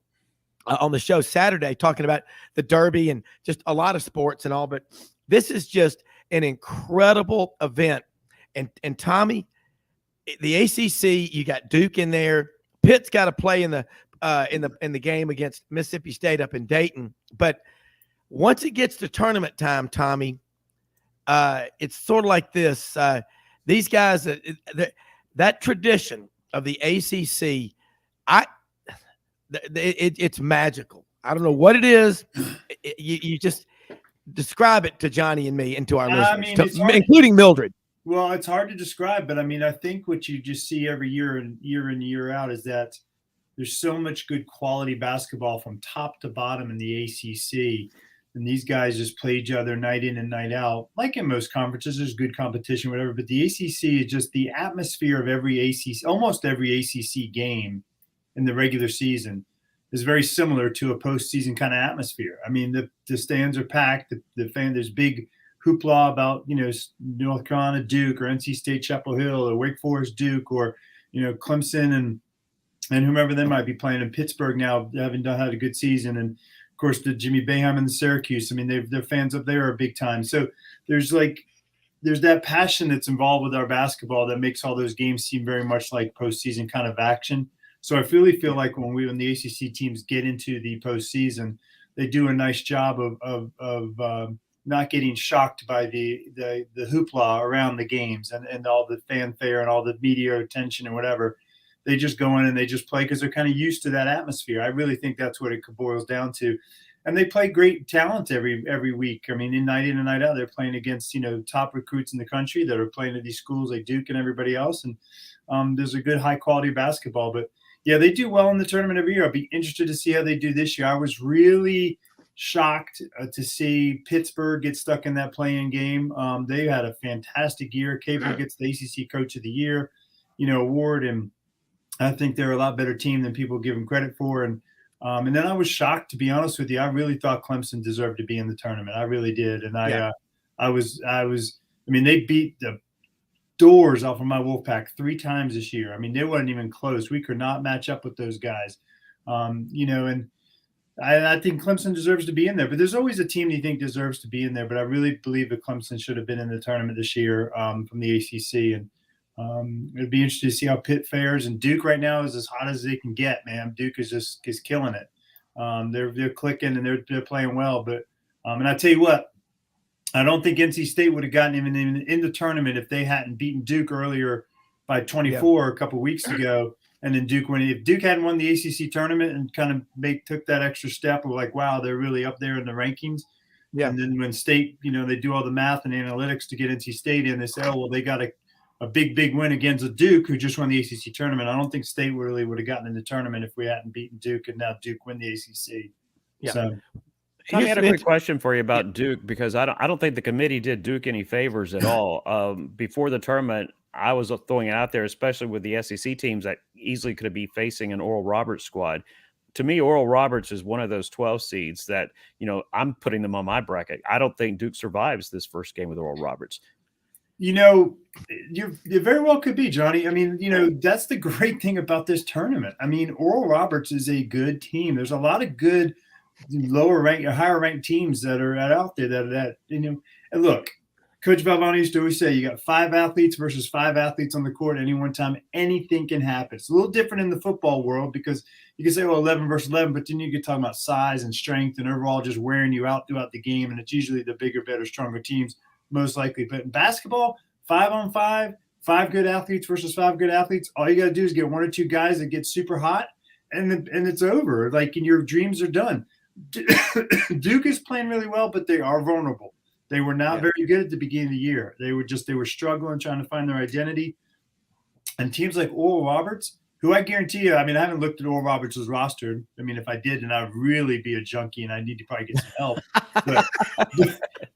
Speaker 2: on the show Saturday, talking about the Derby and just a lot of sports and all. But this is just an incredible event. And Tommy, the ACC, you got Duke in there. Pitt's got to play in the game against Mississippi State up in Dayton. But once it gets to tournament time, Tommy, it's sort of like this. These guys, that tradition of the ACC, it's magical. I don't know what it is. You just describe it to Johnny and me and to our listeners, including Mildred.
Speaker 8: Well, it's hard to describe, but I mean, I think what you just see every year and year out is that there's so much good quality basketball from top to bottom in the ACC. And these guys just play each other night in and night out. Like in most conferences, there's good competition, whatever. But the ACC is just the atmosphere of almost every ACC game in the regular season is very similar to a postseason kind of atmosphere. I mean, the stands are packed. There's big hoopla about, North Carolina Duke or NC State Chapel Hill or Wake Forest Duke or, Clemson and whomever they might be playing in Pittsburgh now, having had a good season. And of course, the Jimmy Boeheim and the Syracuse. I mean, their fans up there are big time. So there's that passion that's involved with our basketball that makes all those games seem very much like postseason kind of action. So I really feel like when the ACC teams get into the postseason, they do a nice job of not getting shocked by the hoopla around the games and all the fanfare and all the media attention and whatever. They just go in and they just play because they're kind of used to that atmosphere. I really think that's what it boils down to. And they play great talent every week. I mean, in and night out, they're playing against, top recruits in the country that are playing at these schools like Duke and everybody else. And there's a good high quality basketball. But yeah, they do well in the tournament every year. I'll be interested to see how they do this year. I was really shocked to see Pittsburgh get stuck in that play-in game. They had a fantastic year. Cable gets the ACC Coach of the Year, award, and I think they're a lot better team than people give them credit for. And then I was shocked, to be honest with you. I really thought Clemson deserved to be in the tournament. I really did. And I mean, they beat the doors off of my Wolfpack 3 times this year. I mean, they wasn't even close. We could not match up with those guys. And I think Clemson deserves to be in there, but there's always a team you think deserves to be in there. But I really believe that Clemson should have been in the tournament this year from the ACC. And it'd be interesting to see how Pitt fares. And Duke right now is as hot as they can get, man. Duke is killing it. They're clicking and they're playing well. But and I tell you what, I don't think NC State would have gotten even in the tournament if they hadn't beaten Duke earlier by 24 a couple weeks ago. And then if Duke hadn't won the ACC tournament and kind of took that extra step of like, wow, they're really up there in the rankings. Yeah. And then when State, they do all the math and analytics to get NC State in, they say, oh, well, they got a big win against Duke, who just won the ACC tournament. I don't think State really would have gotten in the tournament if we hadn't beaten Duke, and now Duke win the ACC. Yeah. So,
Speaker 3: Tommy, I had a quick question for you about Duke, because I don't think the committee did Duke any favors at all. Before the tournament, I was throwing it out there, especially with the SEC teams that easily could be facing an Oral Roberts squad. To me, Oral Roberts is one of those 12 seeds that, I'm putting them on my bracket. I don't think Duke survives this first game with Oral Roberts.
Speaker 8: You very well could be, Johnny. I mean, that's the great thing about this tournament. I mean, Oral Roberts is a good team. There's a lot of good lower ranked or higher ranked teams that are out there that and look, Coach Valvano used to always say, you got 5 athletes versus 5 athletes on the court at any one time. Anything can happen. It's a little different in the football world because you can say, 11 versus 11, but then you get talking about size and strength and overall just wearing you out throughout the game. And it's usually the bigger, better, stronger teams most likely. But in basketball, 5-on-5, 5 good athletes versus 5 good athletes. All you got to do is get 1 or 2 guys that get super hot, and it's over. Like, and your dreams are done. Duke is playing really well, but they are vulnerable. They were not very good at the beginning of the year. They were struggling, trying to find their identity. And teams like Oral Roberts, who I guarantee you, I mean, I haven't looked at Oral Roberts' roster. I mean, if I did, then I'd really be a junkie and I need to probably get some help.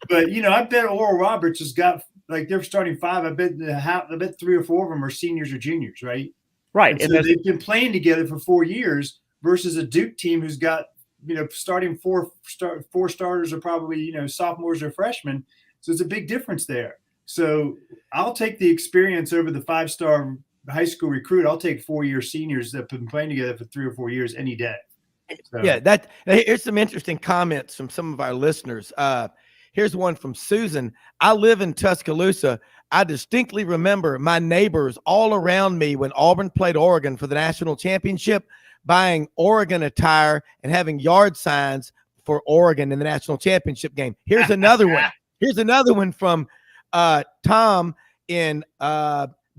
Speaker 8: But I bet Oral Roberts has got, like, they're starting 5. I bet 3 or 4 of them are seniors or juniors, right?
Speaker 3: Right.
Speaker 8: And so they've been playing together for 4 years versus a Duke team who's got, starting 4 starters are probably, sophomores or freshmen. So it's a big difference there. So I'll take the experience over the 5-star high school recruit. I'll take 4-year seniors that have been playing together for 3 or 4 years any day. So.
Speaker 2: Yeah, here's some interesting comments from some of our listeners. Here's one from Susan. I live in Tuscaloosa. I distinctly remember my neighbors all around me when Auburn played Oregon for the national championship, buying Oregon attire and having yard signs for Oregon in the national championship game. Here's another one. Here's another one from Tom in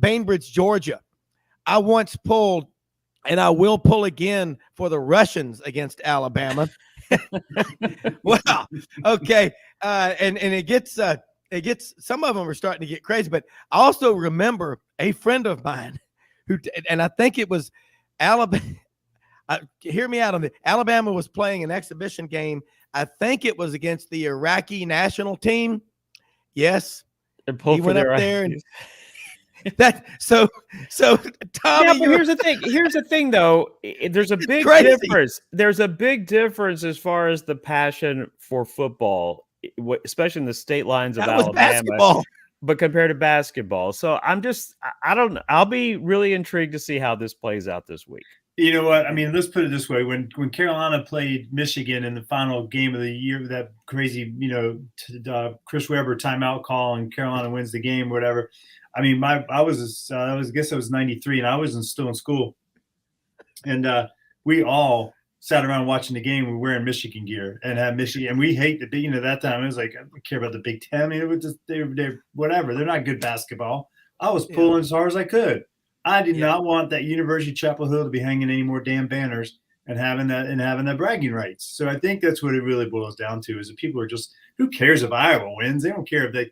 Speaker 2: Bainbridge, Georgia. I once pulled, and I will pull again for the Russians against Alabama. Well, okay. And it gets some of them are starting to get crazy. But I also remember a friend of mine and I think it was Alabama. Hear me out on this. Alabama was playing an exhibition game. I think it was against the Iraqi national team. Yes, he went up there and so Tommy.
Speaker 3: Yeah, but here's the thing. Here's the thing, though. There's a big difference. There's a big difference as far as the passion for football, especially in the state lines of Alabama.
Speaker 2: Basketball.
Speaker 3: But compared to basketball. So I'll be really intrigued to see how this plays out this week.
Speaker 8: You know what? I mean, let's put it this way. When Carolina played Michigan in the final game of the year, that crazy, Chris Webber timeout call and Carolina wins the game or whatever. I mean, I guess I was 93 and I was still in school. And we all sat around watching the game. We were wearing Michigan gear and had Michigan. And we hate the big, that time it was like, I don't care about the Big Ten. I mean, it was just, they're whatever. They're not good basketball. I was pulling as hard as I could. I did not want that University of Chapel Hill to be hanging any more damn banners and having that bragging rights. So I think that's what it really boils down to is that people are just, who cares if Iowa wins? They don't care if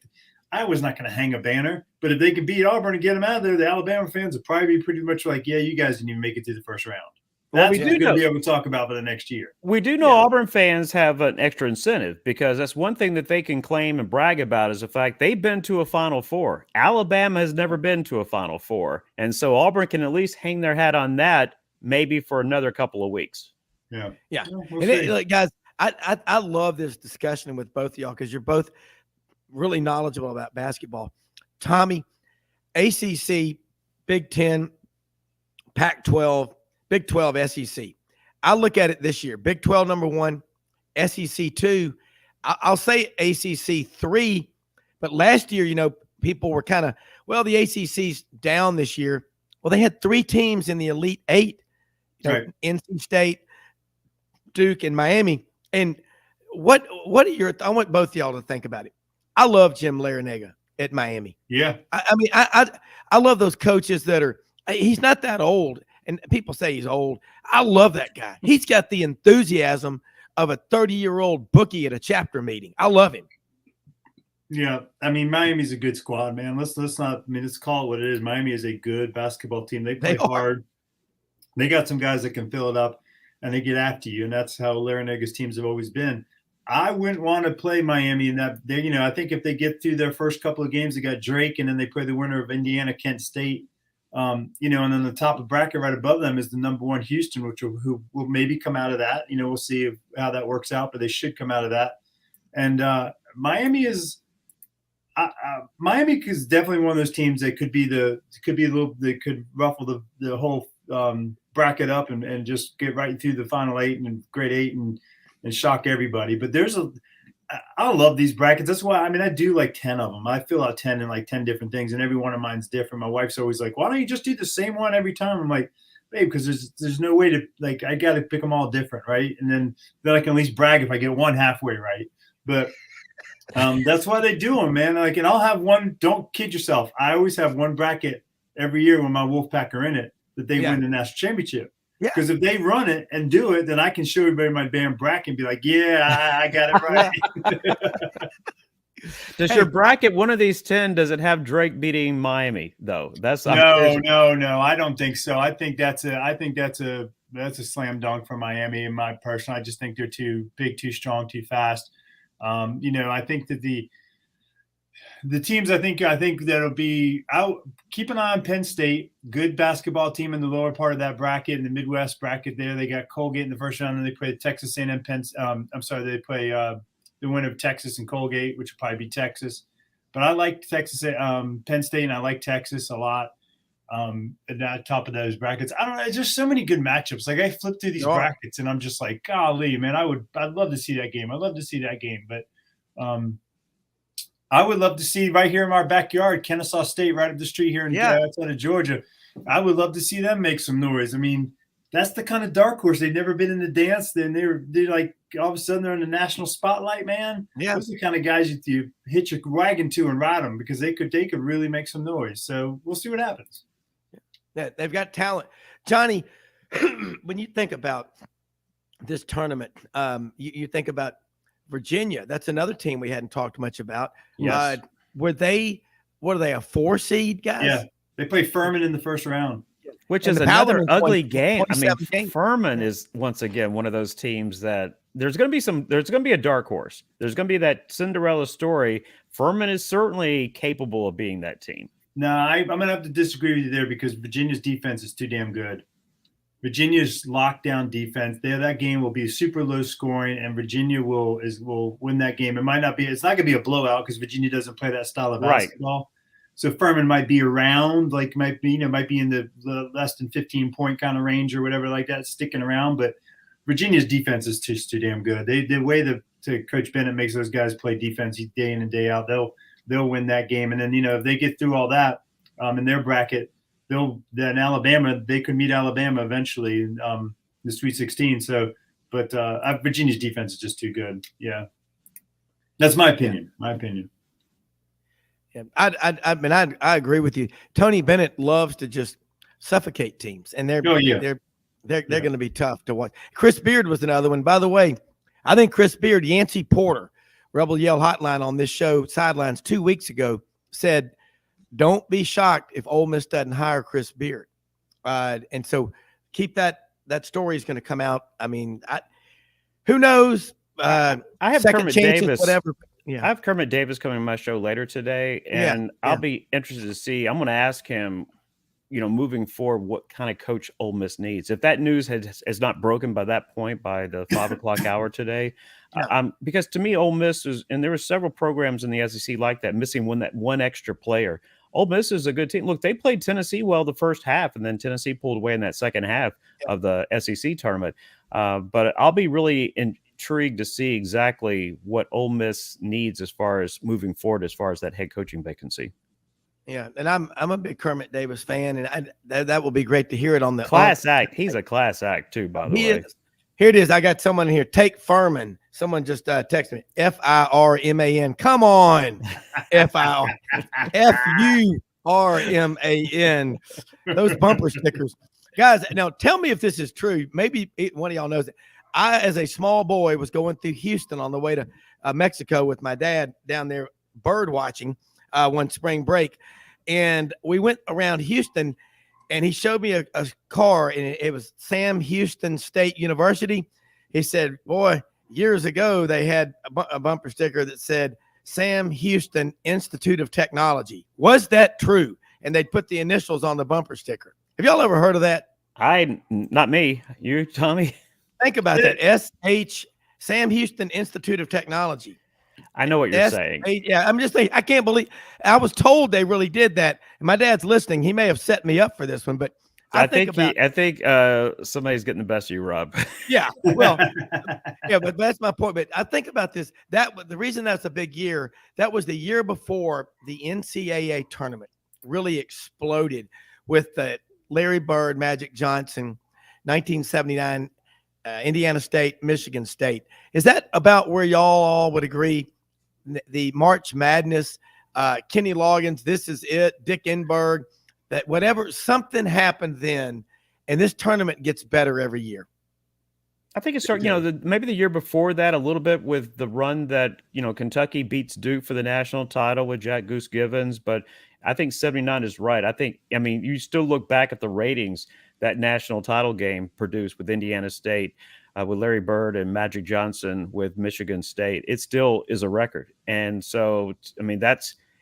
Speaker 8: Iowa's not going to hang a banner, but if they can beat Auburn and get them out of there, the Alabama fans will probably be pretty much like, yeah, you guys didn't even make it to the first round. That's what we're going to be able to talk about for the next year.
Speaker 3: We do know Auburn fans have an extra incentive because that's one thing that they can claim and brag about is the fact they've been to a Final Four. Alabama has never been to a Final Four. And so Auburn can at least hang their hat on that maybe for another couple of weeks.
Speaker 2: Yeah. Look, guys, I love this discussion with both of y'all because you're both really knowledgeable about basketball. Tommy, ACC, Big Ten, Pac-12, Big 12, SEC. I look at it this year. Big 12, number 1, SEC 2. I'll say ACC 3, but last year, people were kind of, the ACC's down this year. Well, they had 3 teams in the Elite 8, NC State, Duke, and Miami. And what are I want both of y'all to think about it. I love Jim Larinaga at Miami.
Speaker 8: Yeah.
Speaker 2: I mean, I love those coaches that are, he's not that old. And people say he's old. I love that guy. He's got the enthusiasm of a 30-year-old bookie at a chapter meeting. I love him.
Speaker 8: Yeah, I mean, Miami's a good squad, man. Let's call it what it is. Miami is a good basketball team. They play hard. They got some guys that can fill it up, and they get after you, and that's how Larinaga's teams have always been. I wouldn't want to play Miami in that. I think if they get through their first couple of games, they got Drake, and then they play the winner of Indiana, Kent State. And then the top of bracket right above them is the number 1 Houston, who will maybe come out of that. We'll see how that works out, but they should come out of that. And Miami is definitely one of those teams that could ruffle the whole bracket up and just get right through the final 8 and grade 8 and shock everybody. But I love these brackets. That's why, I do like 10 of them. I fill out 10 in like 10 different things, and every one of mine's different. My wife's always like, why don't you just do the same one every time? I'm like, babe, because there's no way to, I got to pick them all different, right? And then I can at least brag if I get one halfway right. But that's why they do them, man. And I'll have one, don't kid yourself. I always have one bracket every year when my Wolfpack are in it that they win the national championship. Yeah. Because if they run it and do it, then I can show everybody my damn bracket and be like, yeah, I got it right.
Speaker 3: Does your bracket, one of these 10, does it have Drake beating Miami though?
Speaker 8: No, I don't think so. I think that's a slam dunk for Miami in my person. I just think they're too big, too strong, too fast. I think that the teams, I think that'll be out. Keep an eye on Penn State, good basketball team in the lower part of that bracket, in the Midwest bracket there. They got Colgate in the first round, and they play Texas A&M they play the winner of Texas and Colgate, which will probably be Texas. But I like Penn State, and I like Texas a lot at the top of those brackets. I don't know. There's just so many good matchups. I flip through these brackets, and I'm just like, golly, man, I'd love to see that game. I'd love to see that game. But I would love to see right here in our backyard, Kennesaw State, right up the street here outside of Georgia. I would love to see them make some noise. I mean, that's the kind of dark horse. They've never been in the dance. Then they're like all of a sudden they're in the national spotlight, man. Yeah, those are the kind of guys you hitch your wagon to and ride them because they could really make some noise. So we'll see what happens.
Speaker 2: Yeah, they've got talent, Johnny. When you think about this tournament, you think about Virginia. That's another team we hadn't talked much about.
Speaker 3: Yes.
Speaker 2: What are they, a 4 seed, guys?
Speaker 8: Yeah, they play Furman in the first round.
Speaker 3: Which
Speaker 2: And
Speaker 3: is
Speaker 2: the
Speaker 3: another
Speaker 2: Paladins
Speaker 3: ugly
Speaker 2: won
Speaker 3: game. I mean,
Speaker 2: 27 games.
Speaker 3: Furman is once again one of those teams that there's going to be a dark horse. There's going to be that Cinderella story. Furman is certainly capable of being that team.
Speaker 8: No, I'm going to have to disagree with you there because Virginia's defense is too damn good. Virginia's lockdown defense, that game will be super low scoring, and Virginia will win that game. It's not going to be a blowout because Virginia doesn't play that style of basketball. Right. So Furman might be around, might be in the less than 15-point kind of range or whatever like that, sticking around. But Virginia's defense is just too damn good. The way that Coach Bennett makes those guys play defense day in and day out, they'll win that game. And then if they get through all that in their bracket, Alabama, they could meet Alabama eventually in the Sweet 16. So, but Virginia's defense is just too good. Yeah, that's my opinion. Yeah. My opinion.
Speaker 2: Yeah, I agree with you. Tony Bennett loves to just suffocate teams, and they're going to be tough to watch. Chris Beard was another one. By the way, I think Chris Beard, Yancey Porter, Rebel Yell Hotline on this show, Sidelines, 2 weeks ago, said, don't be shocked if Ole Miss doesn't hire Chris Beard. And so keep that story is going to come out. I mean, who knows?
Speaker 3: I have
Speaker 2: second
Speaker 3: Kermit
Speaker 2: chances,
Speaker 3: Davis.
Speaker 2: Whatever. Yeah.
Speaker 3: I have Kermit Davis coming on my show later today, and I'll be interested to see. I'm going to ask him, moving forward, what kind of coach Ole Miss needs. If that news has not broken by that point, by the 5 o'clock hour today, because to me, Ole Miss is, and there were several programs in the SEC like that, missing one extra player. Ole Miss is a good team. Look, they played Tennessee well the first half, and then Tennessee pulled away in that second half of the SEC tournament. But I'll be really intrigued to see exactly what Ole Miss needs as far as moving forward, as far as that head coaching vacancy.
Speaker 2: Yeah, and I'm a big Kermit Davis fan, and that will be great to hear it on the
Speaker 3: class act. He's a class act too, by the way.
Speaker 2: Here it is. I got someone here. Take Furman. Someone just texted me. F-I-R-M-A-N. Come on. F-U-R-M-A-N. Those bumper stickers. Guys, now tell me if this is true. Maybe one of y'all knows it. I, as a small boy, was going through Houston on the way to Mexico with my dad down there bird watching one spring break. And we went around Houston, and he showed me a car, and it was Sam Houston State University. He said, boy, years ago, they had a bumper sticker that said, Sam Houston Institute of Technology. Was that true? And they'd put the initials on the bumper sticker. Have y'all ever heard of that?
Speaker 3: Not me. You, Tommy?
Speaker 2: Think about that. S.H. Sam Houston Institute of Technology.
Speaker 3: I know what you're saying.
Speaker 2: Yeah, I'm just saying, I can't believe – I was told they really did that. And my dad's listening. He may have set me up for this one, but I think
Speaker 3: somebody's getting the best of you, Rob.
Speaker 2: Yeah, well, yeah, but that's my point. But I think about this. The reason that's a big year, that was the year before the NCAA tournament really exploded with the Larry Bird, Magic Johnson, 1979, Indiana State, Michigan State. Is that about where y'all all would agree? The March Madness, Kenny Loggins, this is it, Dick Enberg, that whatever, something happened then, and this tournament gets better every year.
Speaker 3: I think it started, maybe the year before that a little bit with the run that, Kentucky beats Duke for the national title with Jack Goose Givens. But I think 79 is right. You still look back at the ratings that national title game produced with Indiana State, with Larry Bird and Magic Johnson with Michigan State. It still is a record. And so,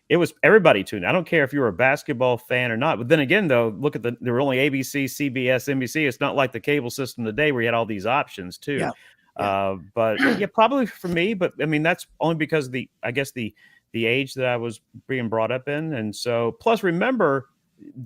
Speaker 3: it was everybody tuned. I don't care if you were a basketball fan or not. But then again, though, look at there were only ABC, CBS, NBC. It's not like the cable system today where you had all these options too. Yeah. But yeah, probably for me. But that's only because the age that I was being brought up in. And so, plus remember,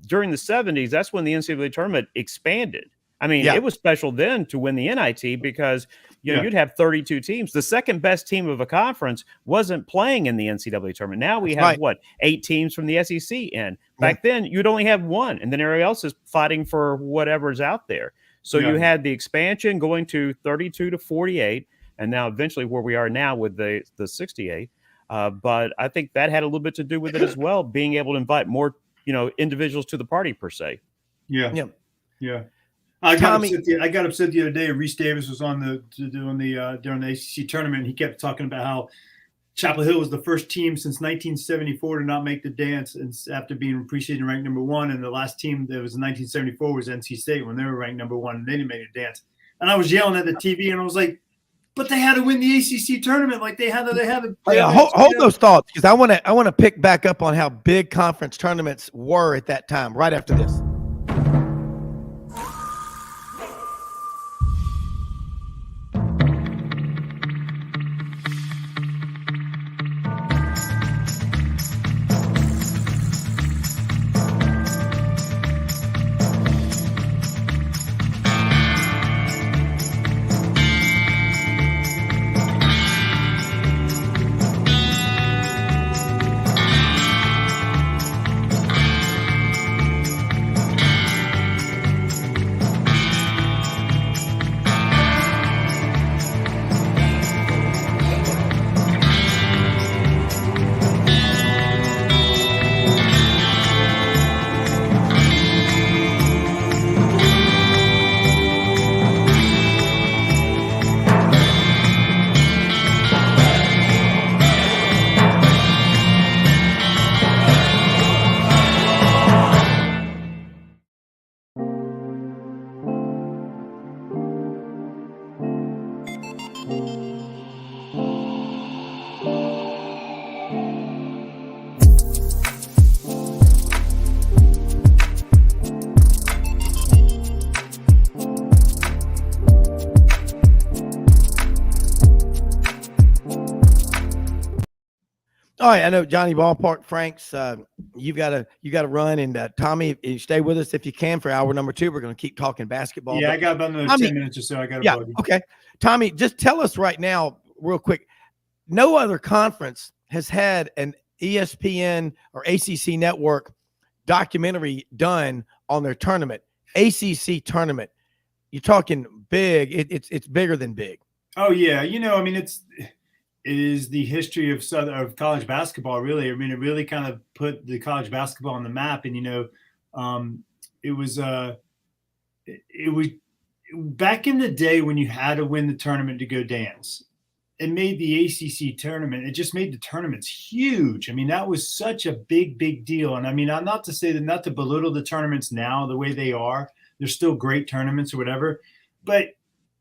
Speaker 3: during the 70s, that's when the NCAA tournament expanded. It was special then to win the NIT because you'd have 32 teams. The second best team of a conference wasn't playing in the NCAA tournament. Now we have 8 teams from the SEC in. Back then, you'd only have one, and then everybody else is fighting for whatever's out there. So you had the expansion going to 32 to 48, and now eventually where we are now with the 68. But I think that had a little bit to do with it as well, being able to invite more individuals to the party per se.
Speaker 8: Yeah. I got
Speaker 2: Tommy,
Speaker 8: upset the other day. Reese Davis was on during the ACC tournament. He kept talking about how Chapel Hill was the first team since 1974 to not make the dance, and after being preseason ranked number 1. And the last team that was in 1974 was NC State when they were ranked number 1, and they didn't make a dance. And I was yelling at the TV, and I was like, "But they had to win the ACC tournament. Like they had to."
Speaker 2: Hold those thoughts, because I want to pick back up on how big conference tournaments were at that time. Right after this. All right, I know Johnny Ballpark, Franks. You've got to run, and Tommy, you stay with us if you can for hour number 2. We're going to keep talking basketball.
Speaker 8: Yeah, I got about another 10 minutes or so. I got.
Speaker 2: Yeah, okay. Tommy, just tell us right now, real quick. No other conference has had an ESPN or ACC network documentary done on their tournament. ACC tournament. You're talking big. It's bigger than big.
Speaker 8: Oh yeah, I mean it is the history of college basketball, really. I mean, it really kind of put the college basketball on the map. And, it was back in the day when you had to win the tournament to go dance. It made the ACC tournament. It just made the tournaments huge. I mean, that was such a big deal. And I mean, not to belittle the tournaments now the way they are. They're still great tournaments or whatever. But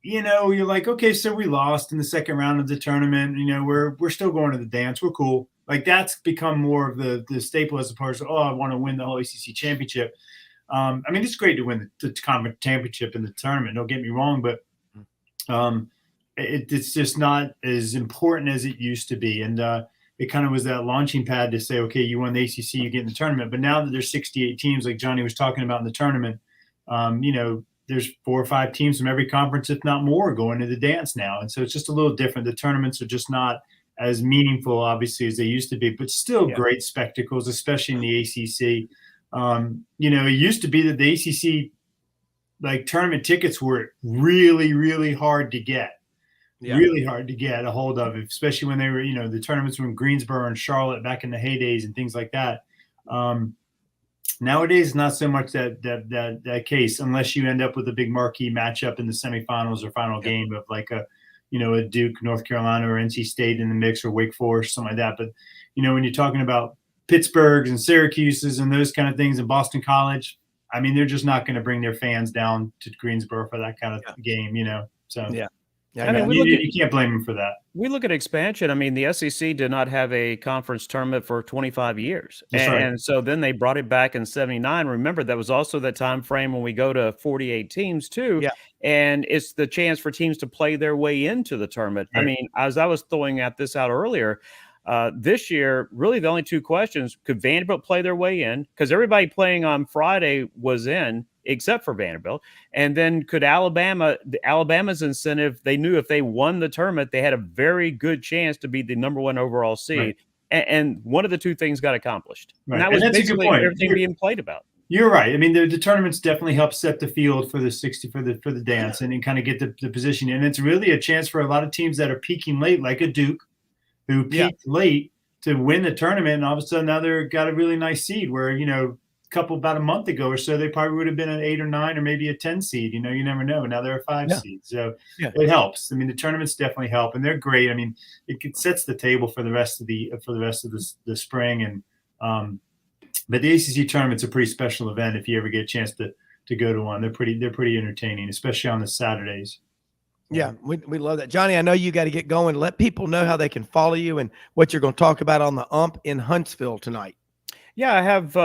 Speaker 8: you're like, okay, so we lost in the second round of the tournament. We're still going to the dance. We're cool. Like that's become more of the staple as opposed to, I want to win the whole ACC championship. I mean, it's great to win the conference championship in the tournament. Don't get me wrong, but it's just not as important as it used to be. And it kind of was that launching pad to say, okay, you won the ACC, you get in the tournament. But now that there's 68 teams, like Johnny was talking about in the tournament, there's 4 or 5 teams from every conference, if not more, going to the dance now. And so it's just a little different. The tournaments are just not as meaningful, obviously, as they used to be, but still great spectacles, especially in the ACC. It used to be that the ACC, like tournament tickets were really hard to get. Yeah. Really hard to get a hold of, especially when they were, the tournaments were in Greensboro and Charlotte back in the heydays and things like that. Nowadays, not so much that case, unless you end up with a big marquee matchup in the semifinals or final game of like a Duke, North Carolina, or NC State in the mix, or Wake Forest, something like that. But when you're talking about Pittsburghs and Syracuses and those kind of things in Boston College, I mean, they're just not going to bring their fans down to Greensboro for that kind of game, So I mean, you can't blame them for that.
Speaker 3: We look at expansion. I mean, the SEC did not have a conference tournament for 25 years. And so then they brought it back in 79. Remember, that was also the time frame when we go to 48 teams too. Yeah. And it's the chance for teams to play their way into the tournament. Right. I mean, as I was throwing this out earlier, this year, really the only 2 questions: could Vanderbilt play their way in? Because everybody playing on Friday was in, except for Vanderbilt. And then could Alabama's incentive, they knew if they won the tournament, they had a very good chance to be the number 1 overall seed. Right. And one of the 2 things got accomplished. Right. And that was basically everything being played about.
Speaker 8: You're right. I mean, the tournaments definitely help set the field for the 60 for the dance and kind of get the position. And it's really a chance for a lot of teams that are peaking late, like a Duke, who peaked late to win the tournament. And all of a sudden now they've got a really nice seed where, about a month ago or so, they probably would have been an 8 or 9 or maybe a 10 seed. You never know. Now they're a 5 seed. So it helps. I mean, the tournaments definitely help, and they're great. I mean, it sets the table for the rest of the spring. And but the ACC tournament's a pretty special event if you ever get a chance to go to one. They're pretty entertaining, especially on the Saturdays.
Speaker 2: Yeah, we love that. Johnny, I know you got to get going. Let people know how they can follow you and what you're going to talk about on the ump in Huntsville tonight.
Speaker 3: Yeah, I have,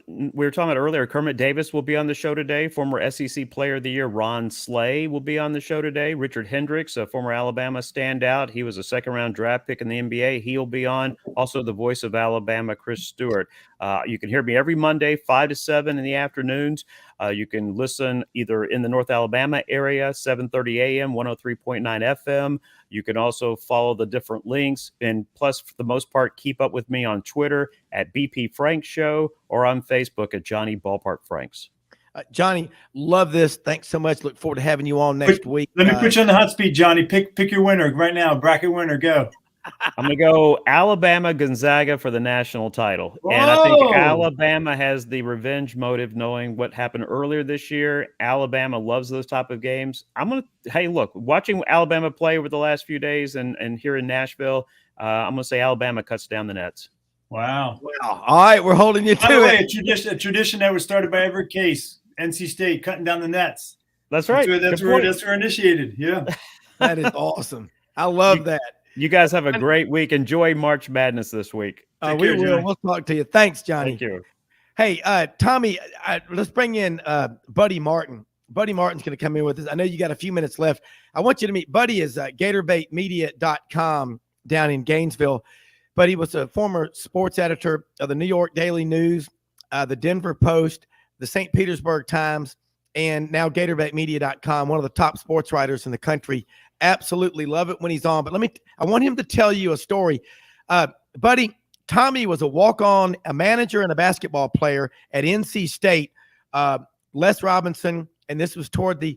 Speaker 3: we were talking about earlier, Kermit Davis will be on the show today. Former SEC Player of the Year, Ron Slay, will be on the show today. Richard Hendricks, a former Alabama standout. He was a second-round draft pick in the NBA. He'll be on. Also, the voice of Alabama, Chris Stewart. You can hear me every Monday, 5 to 7 in the afternoons. You can listen either in the North Alabama area, 7:30 a.m., 103.9 FM. You can also follow the different links. And plus, for the most part, keep up with me on Twitter at BP Frank Show or on Facebook at Johnny Ballpark Franks.
Speaker 2: Johnny, love this. Thanks so much. Look forward to having you on next week.
Speaker 8: Let me put you on the hot speed, Johnny. Pick your winner right now. Bracket winner, go.
Speaker 3: I'm going to go Alabama Gonzaga for the national title. Whoa! And I think Alabama has the revenge motive, knowing what happened earlier this year. Alabama loves those type of games. Hey, look, watching Alabama play over the last few days and here in Nashville, I'm going to say Alabama cuts down the nets.
Speaker 8: Wow.
Speaker 2: All right, we're holding you to it.
Speaker 8: A tradition that was started by Everett Case, NC State, cutting down the nets.
Speaker 3: That's right.
Speaker 8: That's where initiated. Yeah.
Speaker 2: That is awesome. I love that.
Speaker 3: You guys have a great week. Enjoy March Madness this week.
Speaker 2: We will. Johnny. We'll talk to you. Thanks, Johnny.
Speaker 3: Thank you.
Speaker 2: Hey, Tommy, let's bring in Buddy Martin. Buddy Martin's going to come in with us. I know you got a few minutes left. I want you to meet Buddy is GatorbaitMedia.com down in Gainesville. But he was a former sports editor of the New York Daily News, the Denver Post, the St. Petersburg Times, and now GatorbaitMedia.com, one of the top sports writers in the country. Absolutely love it when he's on. But I want him to tell you a story. Buddy, Tommy was a walk-on, a manager and a basketball player at NC State. Les Robinson, and this was toward the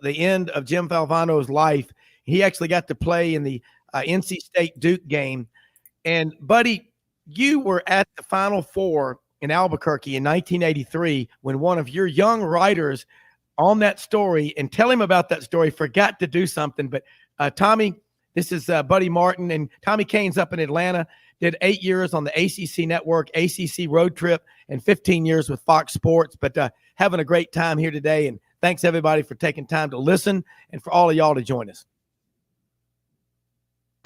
Speaker 2: end of Jim Valvano's life. He actually got to play in the NC State Duke game. And, Buddy, you were at the Final Four in Albuquerque in 1983 when one of your young writers on that story, and tell him about that story, forgot to do something. But Tommy, this is Buddy Martin, and Tommy Kane's up in Atlanta, did 8 years on the ACC network, ACC road trip, and 15 years with Fox Sports. But having a great time here today, and thanks everybody for taking time to listen and for all of y'all to join us.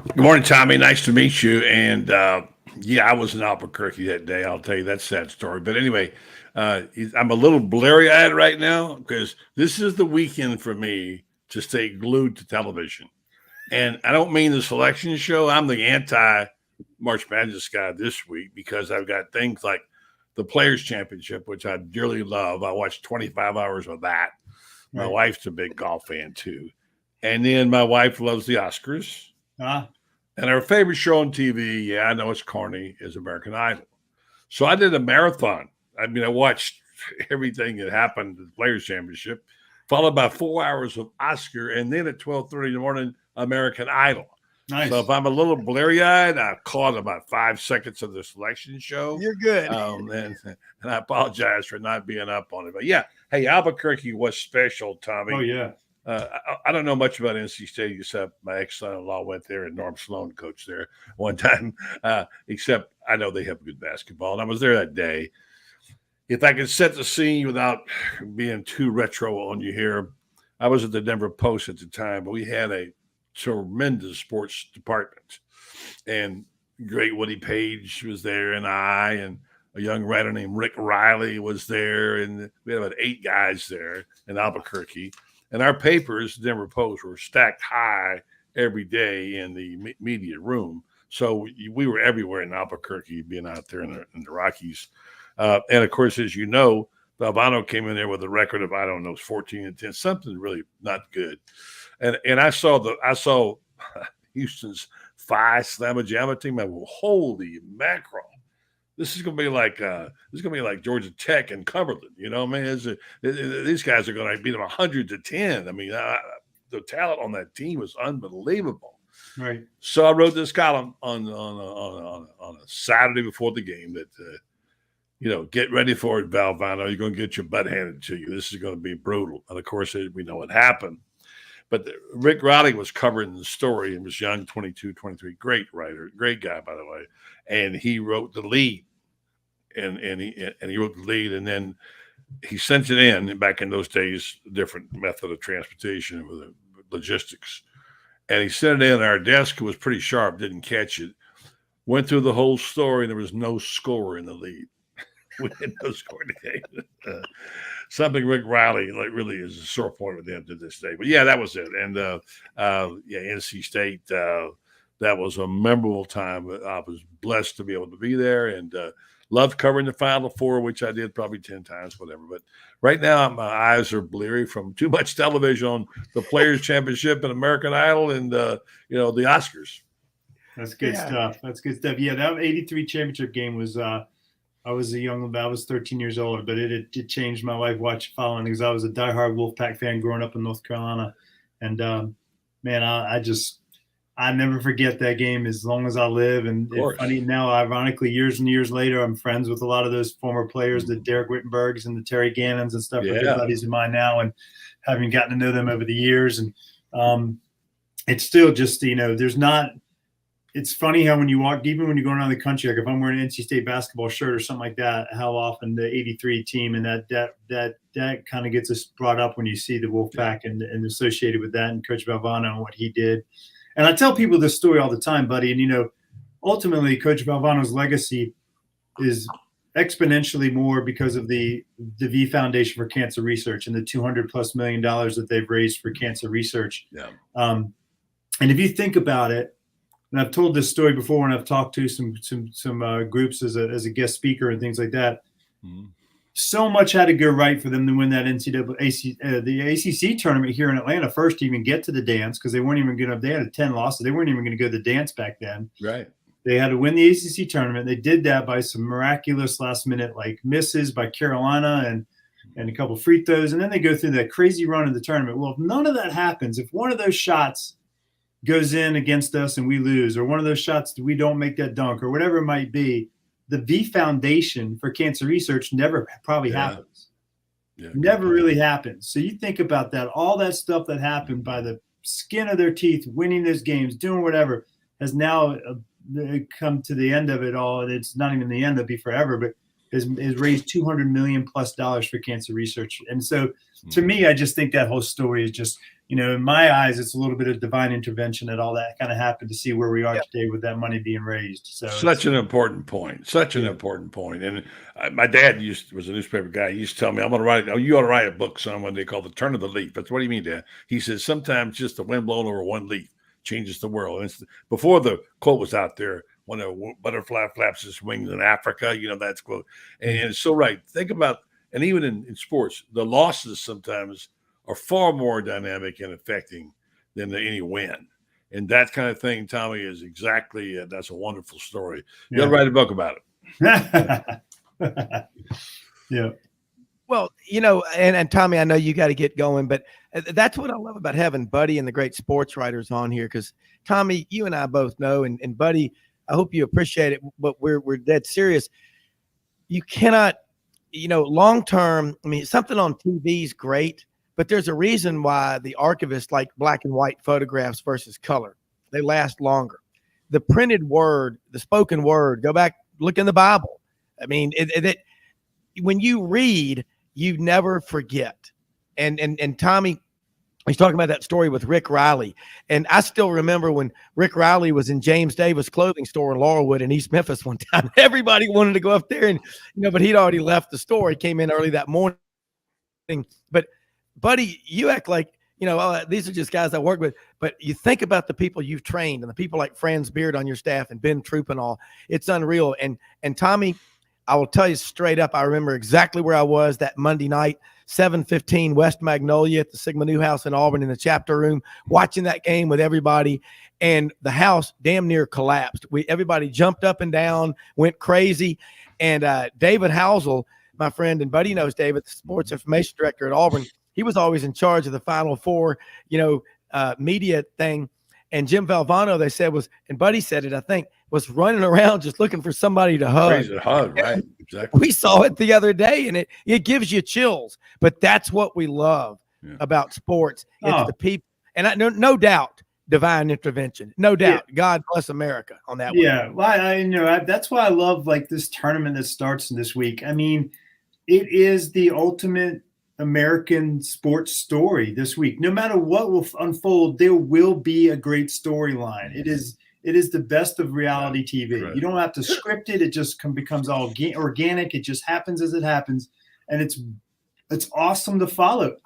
Speaker 9: Good morning, Tommy. Nice to meet you. And I was in Albuquerque that day. I'll tell you that sad story. But anyway, I'm a little blurry-eyed right now because this is the weekend for me to stay glued to television. And I don't mean the selection show. I'm the anti-March Madness guy this week because I've got things like the Players' Championship, which I dearly love. I watched 25 hours of that. My wife's a big golf fan, too. And then my wife loves the Oscars. And our favorite show on TV, I know it's corny, is American Idol. So I did a marathon. I mean, I watched everything that happened at the Players' Championship, followed by 4 hours of Oscar, and then at 12:30 in the morning, American Idol.
Speaker 8: Nice.
Speaker 9: So if I'm a little blurry-eyed, I caught about 5 seconds of the selection show.
Speaker 2: You're good.
Speaker 9: And I apologize for not being up on it. But, hey, Albuquerque was special, Tommy.
Speaker 8: Oh, yeah.
Speaker 9: I don't know much about NC State except my ex-son-in-law went there and Norm Sloan coached there one time, except I know they have good basketball. And I was there that day. If I could set the scene without being too retro on you here, I was at the Denver Post at the time, but we had a tremendous sports department. And great Woody Page was there, and a young writer named Rick Riley was there, and we had about 8 guys there in Albuquerque. And our papers, the Denver Post, were stacked high every day in the media room. So we were everywhere in Albuquerque, being out there in the Rockies. And, of course, as you know, Valvano came in there with a record of, 14-10, something really not good. And I saw Houston's Phi Slamma Jamma team. I went, holy mackerel. This is going to be like Georgia Tech and Cumberland. You know what I mean? These guys are going to beat them 100-10. I mean, the talent on that team was unbelievable.
Speaker 8: Right.
Speaker 9: So I wrote this column on a Saturday before the game that get ready for it, Valvano. You're going to get your butt handed to you. This is going to be brutal. And of course, we know what happened. But Rick Riley was covering the story and was young, 22, 23. Great writer, great guy, by the way. And he wrote the lead. And he wrote the lead, and then he sent it in. Back in those days, different method of transportation with the logistics. And he sent it in. Our desk, who was pretty sharp, didn't catch it. Went through the whole story, and there was no score in the lead. We had no score in the game. Something Rick Riley really is a sore point with them to this day. But yeah, that was it. And NC State, that was a memorable time. I was blessed to be able to be there, and loved covering the Final Four, which I did probably 10 times, whatever. But right now, my eyes are bleary from too much television on the Players Championship and American Idol and the Oscars.
Speaker 8: That's good stuff. That's good stuff. Yeah, that 83 championship game was. I was I was 13 years old, but it changed my life following, because I was a diehard Wolfpack fan growing up in North Carolina. And man, I never forget that game as long as I live. And it's funny now, ironically, years and years later, I'm friends with a lot of those former players, the Derek Wittenbergs and the Terry Gannons and stuff. Are good buddies of mine now, and having gotten to know them over the years. And it's still just, there's not. It's funny how when you walk, even when you go around the country, like if I'm wearing an NC State basketball shirt or something like that, how often the 83 team and that kind of gets us brought up when you see the Wolfpack and associated with that, and Coach Valvano and what he did. And I tell people this story all the time, buddy. And, ultimately Coach Valvano's legacy is exponentially more because of the V Foundation for Cancer Research and the $200+ million that they've raised for cancer research.
Speaker 9: Yeah.
Speaker 8: And if you think about it, and I've told this story before when I've talked to some groups as a guest speaker and things like that. Mm-hmm. So much had to go right for them to win that the ACC tournament here in Atlanta first to even get to the dance, because they weren't even going to. They had 10 losses. They weren't even going to go to the dance back then.
Speaker 9: Right.
Speaker 8: They had to win the ACC tournament. They did that by some miraculous last minute misses by Carolina and a couple free throws, and then they go through that crazy run in the tournament. Well, if none of that happens, if one of those shots goes in against us and we lose, or one of those shots that we don't make that dunk, or whatever it might be, the V Foundation for Cancer Research never probably happens. Yeah, never really happens. So you think about that, all that stuff that happened by the skin of their teeth, winning those games, doing whatever, has now come to the end of it all. And it's not even the end, it'll be forever, but has raised $200 million+ for cancer research. And so to me, I just think that whole story is just, in my eyes, it's a little bit of divine intervention that all that kind of happened to see where we are today with that money being raised. So
Speaker 9: such an important point. An important point. And my dad was a newspaper guy. He used to tell me, you ought to write a book, son, one they call The Turn of the Leaf. That's what do you mean, Dad? He says, sometimes just the wind blowing over one leaf changes the world. And before the quote was out there, when a butterfly flaps his wings in Africa, that's quote. And it's so right. Think about, and even in sports, the losses sometimes are far more dynamic and affecting than any win. And that kind of thing, Tommy, is exactly, that's a wonderful story. You got to write a book about
Speaker 8: it. Yeah.
Speaker 2: Well, and Tommy, I know you got to get going, but that's what I love about having Buddy and the great sports writers on here. Because Tommy, you and I both know, and Buddy, I hope you appreciate it, but we're dead serious. You cannot, long term. I mean, something on TV is great, but there's a reason why the archivists like black and white photographs versus color. They last longer. The printed word, the spoken word, go back, look in the Bible. I mean, when you read, you never forget. And Tommy, he's talking about that story with Rick Riley. And I still remember when Rick Riley was in James Davis clothing store in Laurelwood in East Memphis one time. Everybody wanted to go up there and, but he'd already left the store. He came in early that morning. But Buddy, you act like, these are just guys I work with, but you think about the people you've trained and the people like Franz Beard on your staff and Ben Troop and all. It's unreal. And Tommy, I will tell you straight up, I remember exactly where I was that Monday night, 7:15 West Magnolia at the Sigma Newhouse in Auburn in the chapter room, watching that game with everybody, and the house damn near collapsed. Everybody jumped up and down, went crazy, and David Housel, my friend, and Buddy knows David, the sports information director at Auburn, he was always in charge of the Final Four, media thing. And Jim Valvano, they said and Buddy said it, I think, was running around just looking for somebody to hug.
Speaker 9: Crazy to hug, right? Exactly.
Speaker 2: We saw it the other day, and it gives you chills. But that's what we love about sports. It's the people, and no doubt, divine intervention. No doubt. God bless America on that one.
Speaker 8: Yeah, well, that's why I love like this tournament that starts this week. I mean, it is the ultimate American sports story this week. No matter what will unfold, there will be a great storyline. It is the best of reality TV. Right. You don't have to script it. It just becomes all organic. It just happens as it happens, and it's awesome to follow.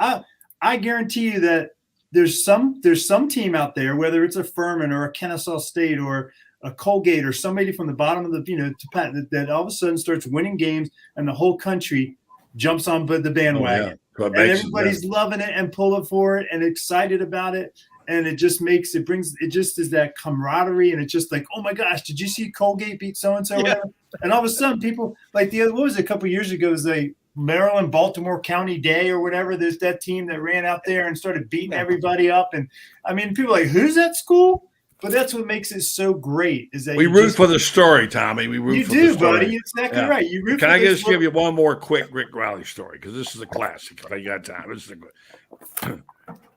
Speaker 8: I guarantee you that there's some team out there, whether it's a Furman or a Kennesaw State or a Colgate or somebody from the bottom of the that all of a sudden starts winning games, and the whole country jumps on the bandwagon. Oh, yeah. And everybody's loving it and pulling for it and excited about it. And it just is that camaraderie. And it's just like, oh my gosh, did you see Colgate beat so-and-so? Yeah. And all of a sudden people like what was it, a couple of years ago, it was a Maryland, Baltimore County Day or whatever. There's that team that ran out there and started beating everybody up. And I mean, people are like, who's that school? But that's what makes it so great is that
Speaker 9: we root for the story, Tommy. We root for the story.
Speaker 8: Buddy. Exactly right. You root.
Speaker 9: Can I just give you one more quick Rick Riley story? Because this is a classic. If I got time, this is a good.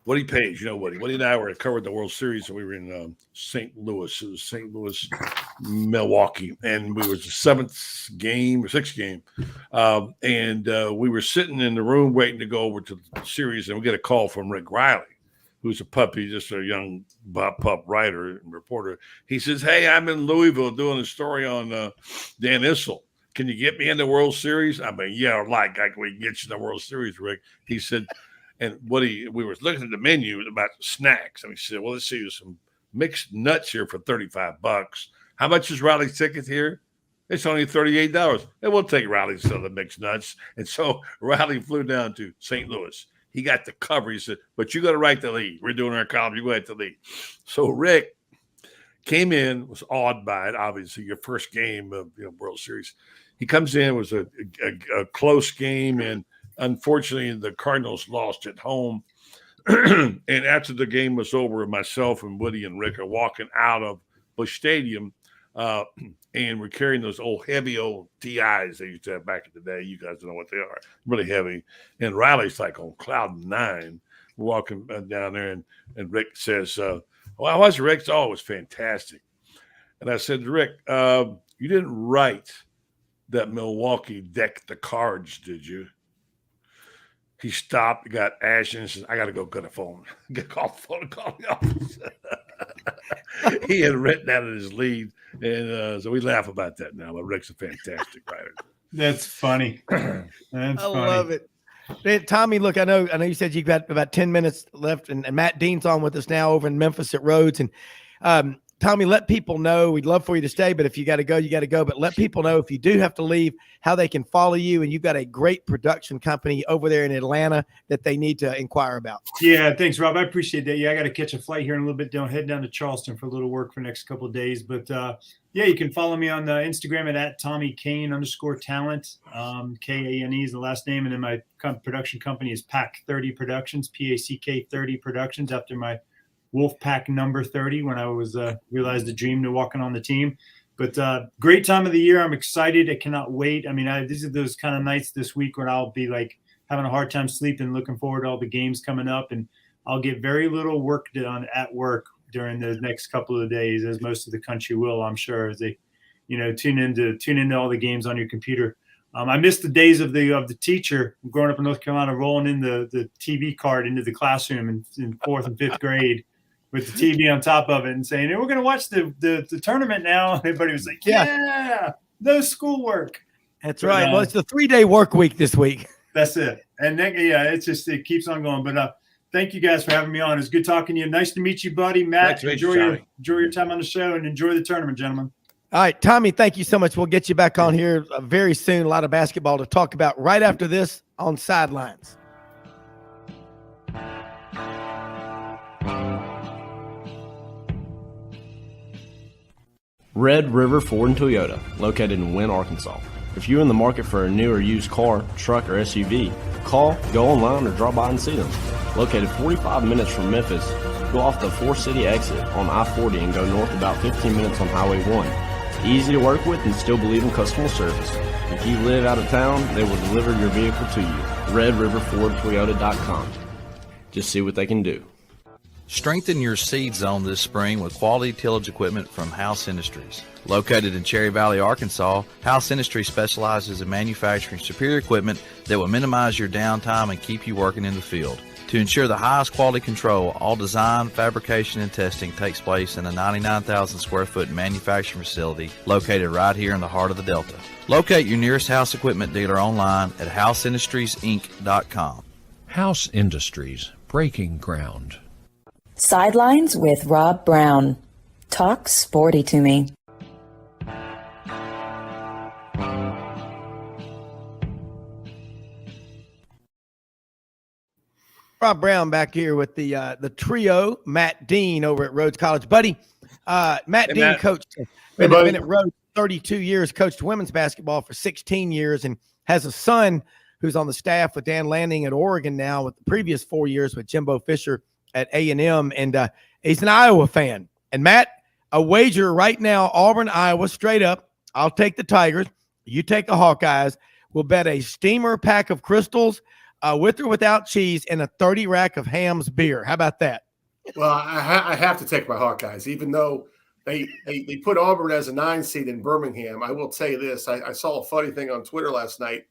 Speaker 9: Woody Page, you know Woody. Woody and I covered the World Series, and we were in St. Louis. It was St. Louis, Milwaukee, and we was the sixth game, and we were sitting in the room waiting to go over to the series, and we get a call from Rick Riley, who's a puppy, just a young pup writer and reporter. He says, "Hey, I'm in Louisville doing a story on Dan Issel. Can you get me in the World Series?" I mean, yeah, like we can get you in the World Series, Rick. He said, and we were looking at the menu about snacks, and he said, "Well, let's see, there's some mixed nuts here for $35. How much is Riley's ticket here? It's only $38. And we'll take Riley's to the mixed nuts." And so Riley flew down to St. Louis. He got the cover. He said, "But you got to write the lead. We're doing our column. You go write the lead." So Rick came in, was awed by it. Obviously, your first game of World Series. He comes in, was a close game, and unfortunately, the Cardinals lost at home. And after the game was over, myself and Woody and Rick are walking out of Busch Stadium, and we're carrying those heavy old TIs they used to have back in the day. You guys don't know what they are. Really heavy. And Riley's like on cloud 9. We're walking down there, and Rick says, "Well, how was it, Rick?" "Oh, it was fantastic." And I said to Rick, "You didn't write that Milwaukee decked the Cards, did you?" He stopped, got ashy, and says, "I got to go get a phone. Call the phone and call the office." He had written that in his lead, and so we laugh about that now. But Rick's a fantastic writer.
Speaker 8: That's funny. I
Speaker 2: love it. Hey, Tommy, look, I know you said you got about 10 minutes left, and Matt Dean's on with us now over in Memphis at Rhodes. And Tommy, let people know. We'd love for you to stay, but if you got to go, you got to go. But let people know if you do have to leave, how they can follow you. And you've got a great production company over there in Atlanta that they need to inquire about.
Speaker 8: Yeah, thanks, Rob. I appreciate that. Yeah, I got to catch a flight here in a little bit. Head down to Charleston for a little work for the next couple of days. But yeah, you can follow me on Instagram at Tommy Kane _talent. Kane is the last name, and then my production company is Pack 30 Productions, PACK 30 Productions, after my Wolfpack number 30 when I was realized the dream to walking on the team. But great time of the year. I'm excited. I cannot wait. I mean, these are those kind of nights this week when I'll be like having a hard time sleeping, looking forward to all the games coming up, and I'll get very little work done at work during the next couple of days, as most of the country will, I'm sure, as they, tune into all the games on your computer. I missed the days of the teacher growing up in North Carolina, rolling in the TV card into the classroom in 4th and 5th grade with the TV on top of it and saying, "Hey, we're going to watch the tournament now." And everybody was like, yeah, no schoolwork.
Speaker 2: That's right. Well, it's the 3-day work week this week.
Speaker 8: That's it. And then, it keeps on going. But thank you guys for having me on. It's good talking to you. Nice to meet you, buddy. Matt, enjoy your time on the show and enjoy the tournament, gentlemen.
Speaker 2: All right, Tommy, thank you so much. We'll get you back on here very soon. A lot of basketball to talk about right after this on Sidelines.
Speaker 5: Red River Ford and Toyota, located in Wynne, Arkansas. If you're in the market for a new or used car, truck, or SUV, call, go online, or drop by and see them. Located 45 minutes from Memphis, go off the 4 City exit on I-40 and go north about 15 minutes on Highway 1. easy to work with, and still believe in customer service. If you live out of town, they will deliver your vehicle to you. RedRiverFordToyota.com. Just see what they can do.
Speaker 6: Strengthen your seed zone this spring with quality tillage equipment from House Industries. Located in Cherry Valley, Arkansas, House Industries specializes in manufacturing superior equipment that will minimize your downtime and keep you working in the field. To ensure the highest quality control, all design, fabrication, and testing takes place in a 99,000 square foot manufacturing facility located right here in the heart of the Delta. Locate your nearest House equipment dealer online at houseindustriesinc.com.
Speaker 7: House Industries, breaking ground.
Speaker 1: Sidelines with Rob Browne. Talk sporty to me.
Speaker 2: Rob Browne back here with the trio, Matt Dean over at Rhodes College. Buddy, Matt Dean
Speaker 9: Matt.
Speaker 2: coached, been at Rhodes 32 years, coached women's basketball for 16 years, and has a son who's on the staff with Dan Lanning at Oregon now, with the previous 4 years with Jimbo Fisher at A&M, and he's an Iowa fan. And Matt, a wager right now, Auburn, Iowa, straight up. I'll take the Tigers. You take the Hawkeyes. We'll bet a steamer pack of crystals, with or without cheese, and a 30 rack of Ham's beer. How about that?
Speaker 10: Well, I have to take my Hawkeyes, even though they put Auburn as a 9 seed in Birmingham. I will tell you this. I saw a funny thing on Twitter last night.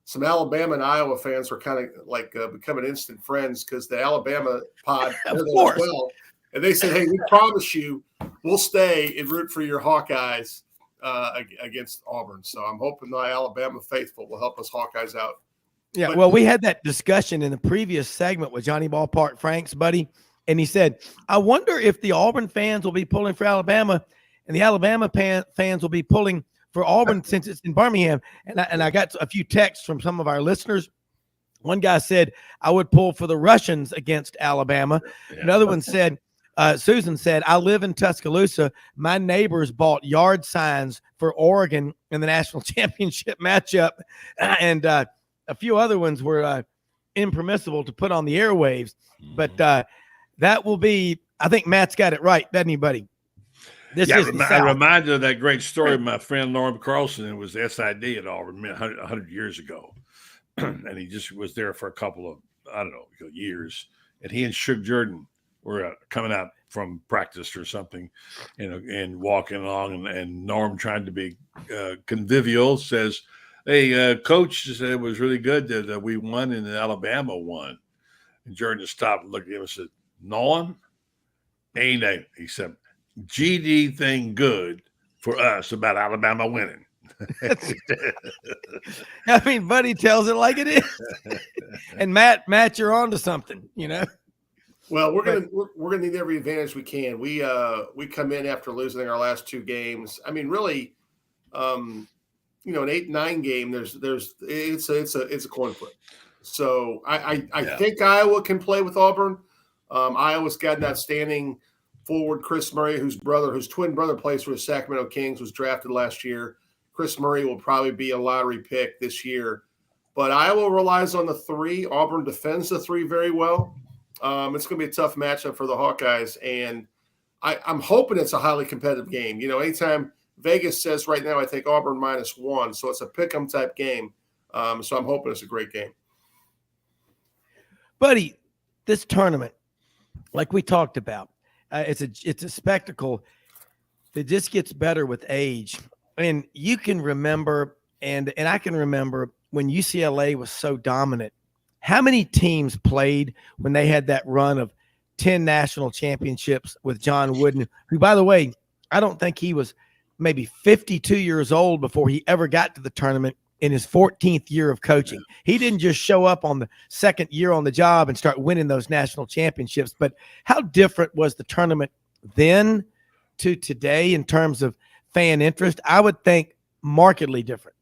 Speaker 10: Some Alabama and Iowa fans were kind of like becoming instant friends because the Alabama pod
Speaker 2: Of
Speaker 10: as
Speaker 2: course.
Speaker 10: well. And they said, hey, we promise you we'll stay and root for your Hawkeyes against Auburn. So I'm hoping the Alabama faithful will help us Hawkeyes out.
Speaker 2: Yeah,
Speaker 10: But-
Speaker 2: well, we had that discussion in the previous segment with Johnny Ballpark Franks, buddy, and he said, I wonder if the Auburn fans will be pulling for Alabama and the Alabama fans will be pulling for Auburn since it's in Birmingham. And I got a few texts from some of our listeners. One guy said, I would pull for the Russians against Alabama.
Speaker 9: Yeah.
Speaker 2: Another one said, Susan said, I live in Tuscaloosa. My neighbors bought yard signs for Oregon in the national championship matchup. And a few other ones were impermissible to put on the airwaves. But that will be, I think Matt's got it right, doesn't he, buddy? This is the
Speaker 9: I'm
Speaker 2: South.
Speaker 9: reminded of that great story of my friend Norm Carlson, who was the SID at Auburn 100 years ago. And he just was there for a couple of, years. And he and Suge Jordan were coming out from practice or something, and walking along. And Norm, trying to be convivial, says, hey, coach, it was really good that we won and Alabama won. And Jordan stopped and looked at him and said, Norm, ain't a, he said, GD thing good for us about Alabama winning.
Speaker 2: I mean, buddy tells it like it is. And Matt, you're on to something,
Speaker 10: Well, we're gonna need every advantage we can. We come in after losing our last 2 games. I mean, really, an 8-9 game. It's a coin flip. So I think Iowa can play with Auburn. Iowa's got an outstanding forward, Chris Murray, whose twin brother plays for the Sacramento Kings, was drafted last year. Chris Murray will probably be a lottery pick this year. But Iowa relies on the 3. Auburn defends the 3 very well. It's going to be a tough matchup for the Hawkeyes, and I'm hoping it's a highly competitive game. Anytime Vegas says right now, I think Auburn -1, so it's a pick-em type game. So I'm hoping it's a great game.
Speaker 2: Buddy, this tournament, like we talked about, it's a spectacle that just gets better with age. And you can remember, and I can remember when UCLA was so dominant. How many teams played when they had that run of 10 national championships with John Wooden, who, by the way, I don't think he was maybe 52 years old before he ever got to the tournament in his 14th year of coaching. He didn't just show up on the second year on the job and start winning those national championships. But how different was the tournament then to today in terms of fan interest? I would think markedly different.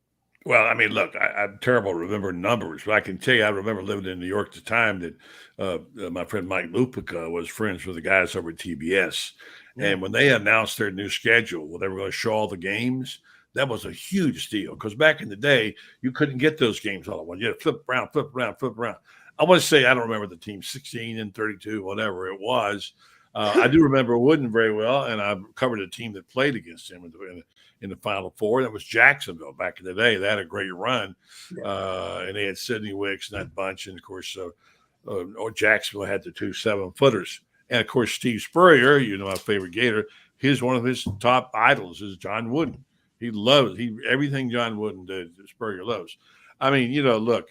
Speaker 9: Well, I mean, look, I'm terrible at remembering numbers, but I can tell you I remember living in New York at the time that my friend Mike Lupica was friends with the guys over at TBS. And when they announced their new schedule, where they were going to show all the games, that was a huge deal. Because back in the day, you couldn't get those games all at once. You had to flip around, flip around, flip around. I want to say, I don't remember the team, 16 and 32, whatever it was. I do remember Wooden very well, and I covered a team that played against him in the Final Four. That was Jacksonville back in the day. They had a great run, and they had Sidney Wicks and that bunch. And, of course, Jacksonville had the 2 7-footers. And, of course, Steve Spurrier, my favorite Gator, one of his top idols is John Wooden. He loves everything John Wooden did, Spurrier loves. I mean, look,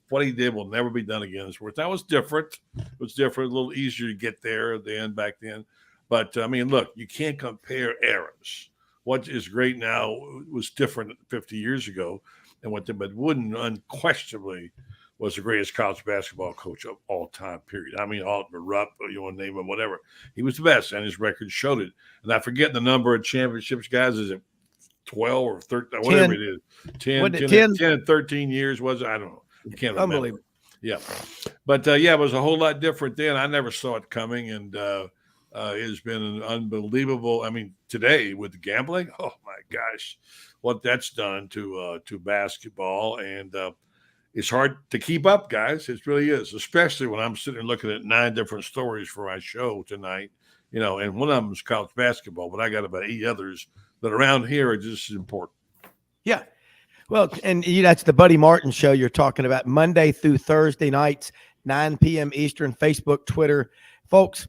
Speaker 9: what he did will never be done again. That was different. It was different, a little easier to get there back then. But, I mean, look, you can't compare eras. What is great now was different 50 years ago. But Wooden unquestionably was the greatest college basketball coach of all time, period. I mean, Rupp, you want to name him, whatever. He was the best, and his record showed it. And I forget the number of championships, guys. Is it 12 or 13, whatever it is, 10 and 13 years was it? I don't know. I can't remember.
Speaker 2: Unbelievable.
Speaker 9: Yeah. But, it was a whole lot different then. I never saw it coming, and it's been an unbelievable. I mean, today with the gambling, oh, my gosh, what that's done to basketball. And it's hard to keep up, guys. It really is, especially when I'm sitting looking at 9 different stories for my show tonight, and one of them is college basketball, but I got about 8 others that around here are just as important.
Speaker 2: Yeah. Well, and that's the Buddy Martin show you're talking about, Monday through Thursday nights, 9 p.m. Eastern, Facebook, Twitter. Folks,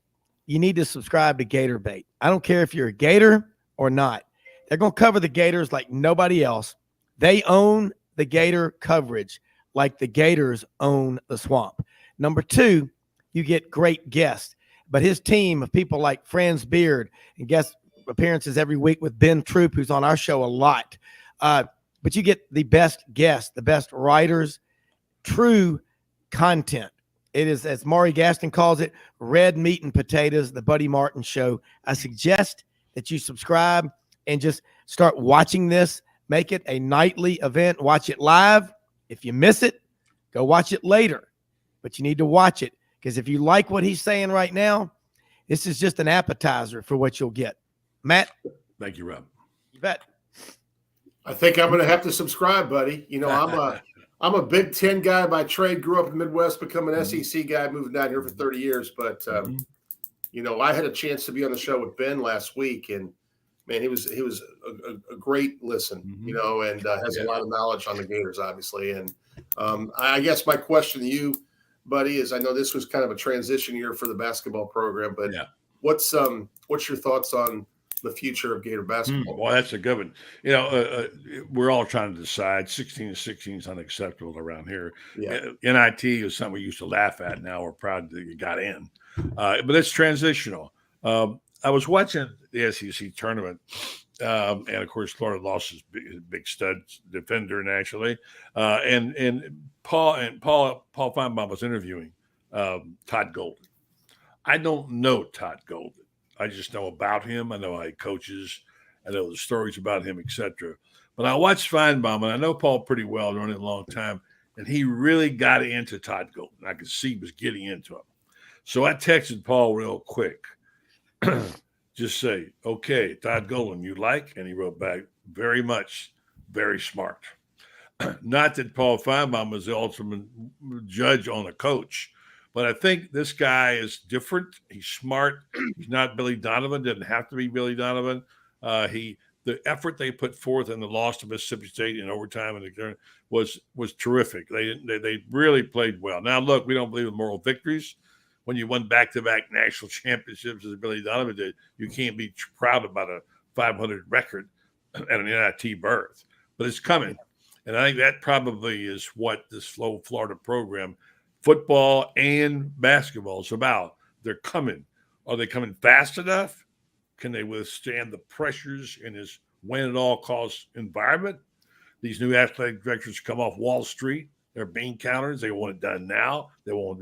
Speaker 2: you need to subscribe to Gator Bait. I don't care if you're a Gator or not. They're going to cover the Gators like nobody else. They own the Gator coverage like the Gators own the swamp. Number 2, you get great guests. But his team of people like Franz Beard and guest appearances every week with Ben Troop, who's on our show a lot. But you get the best guests, the best writers, true content. It is, as Maury Gaston calls it, red meat and potatoes, the Buddy Martin show. I suggest that you subscribe and just start watching this. Make it a nightly event. Watch it live. If you miss it, go watch it later. But you need to watch it, because if you like what he's saying right now, this is just an appetizer for what you'll get. Matt?
Speaker 9: Thank you, Rob.
Speaker 2: You bet.
Speaker 10: I think I'm going to have to subscribe, buddy. I'm a Big Ten guy by trade. Grew up in the Midwest, become an SEC guy, moving down here for 30 years. But I had a chance to be on the show with Ben last week, and man, he was a great listen. And has a lot of knowledge on the Gators, obviously. And I guess my question to you, buddy, is I know this was kind of a transition year for the basketball program, but what's your thoughts on the future of Gator basketball?
Speaker 9: Well, that's a good one. We're all trying to decide. 16-16 is unacceptable around here.
Speaker 10: Yeah.
Speaker 9: NIT is something we used to laugh at. Now we're proud that you got in. But it's transitional. I was watching the SEC tournament, and of course, Florida lost his big stud defender nationally. And Paul Feinbaum was interviewing Todd Golden. I don't know Todd Golden. I just know about him. I know how he coaches. I know the stories about him, etc. But I watched Feinbaum, and I know Paul pretty well, running a long time, and he really got into Todd Golden. I could see he was getting into him. So I texted Paul real quick. Just say, okay, Todd Golden, you like? And he wrote back, very much, very smart. Not that Paul Feinbaum was the ultimate judge on a coach, but I think this guy is different. He's smart. He's not Billy Donovan. Didn't have to be Billy Donovan. The effort they put forth in the loss to Mississippi State in overtime and was terrific. They really played well. Now, look, we don't believe in moral victories. When you won back-to-back national championships as Billy Donovan did, you can't be proud about a 500 record and an NIT berth. But it's coming. And I think that probably is what this Florida program, football and basketball, is about. They're coming. Are they coming fast enough? Can they withstand the pressures in this win-at-all-costs environment? These new athletic directors come off Wall Street. They're bean counters. They want it done now. They want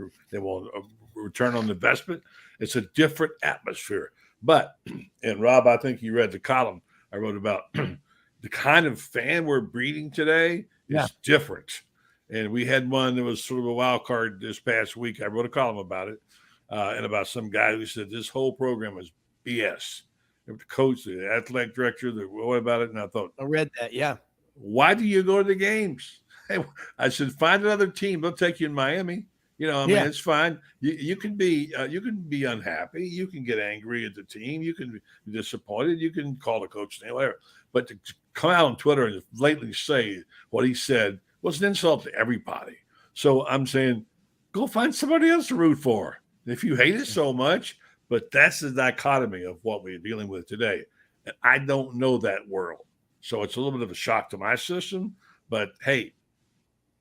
Speaker 9: return on investment. It's a different atmosphere. But, and Rob, I think you read the column I wrote about the kind of fan we're breeding today is different. And we had one that was sort of a wild card this past week. I wrote a column about it and about some guy who said this whole program is BS. The coach, the athletic director, what about it? And I thought,
Speaker 2: I read that. Yeah.
Speaker 9: Why do you go to the games? I said, find another team. They'll take you in Miami. You know, I mean,
Speaker 2: Yeah.
Speaker 9: it's fine. You can be unhappy. You can get angry at the team. You can be disappointed. You can call the coach name, whatever. But to come out on Twitter and blatantly say what he said was an insult to everybody. So I'm saying, go find somebody else to root for if you hate it so much. But that's the dichotomy of what we're dealing with today. And I don't know that world. So it's a little bit of a shock to my system. But hey,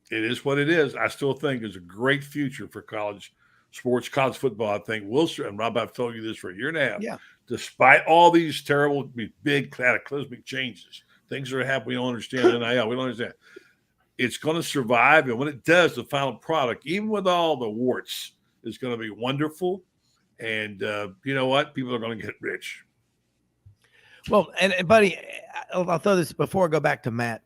Speaker 9: it is what it is. I still think there's a great future for college sports, college football. I think Wilson and Rob, I've told you this for a year and a half.
Speaker 2: Yeah.
Speaker 9: Despite all these terrible, big cataclysmic changes, things that are happening, we don't understand NIL. We don't understand. It's going to survive. And when it does, the final product, even with all the warts, is going to be wonderful. And you know what? People are going to get rich.
Speaker 2: Well, and buddy, I'll throw this before I go back to Matt.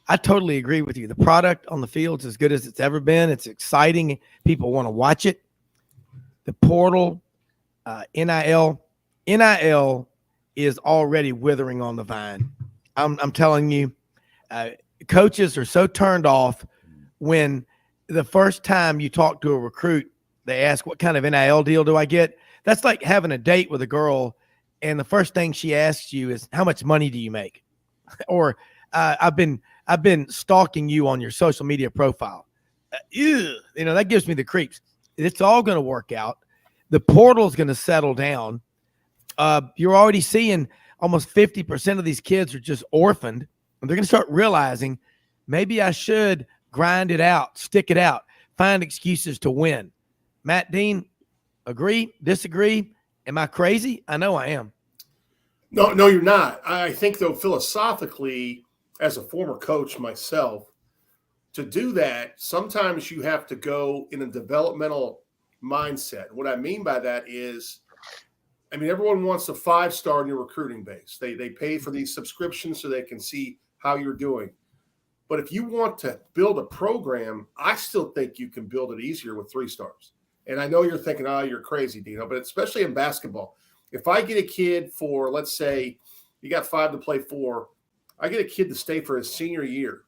Speaker 2: I totally agree with you. The product on the field is as good as it's ever been. It's exciting. People want to watch it. The portal, NIL is already withering on the vine. I'm telling you, coaches are so turned off when the first time you talk to a recruit, they ask, what kind of NIL deal do I get? That's like having a date with a girl, and the first thing she asks you is, how much money do you make? Or I've been stalking you on your social media profile. That gives me the creeps. It's all going to work out. The portal is going to settle down. You're already seeing almost 50% of these kids are just orphaned, and they're going to start realizing maybe I should grind it out, stick it out, find excuses to win. Matt Dean, agree, disagree? Am I crazy? I know I am.
Speaker 10: No, you're not. I think, though, philosophically, as a former coach myself, to do that, sometimes you have to go in a developmental mindset. What I mean by that is, everyone wants a 5-star in your recruiting base. They pay for these subscriptions so they can see how you're doing. But if you want to build a program, I still think you can build it easier with 3 stars. And I know you're thinking, oh, you're crazy, Dino, but especially in basketball, if I get a kid for, let's say, you got 5 to play 4, I get a kid to stay for his senior year,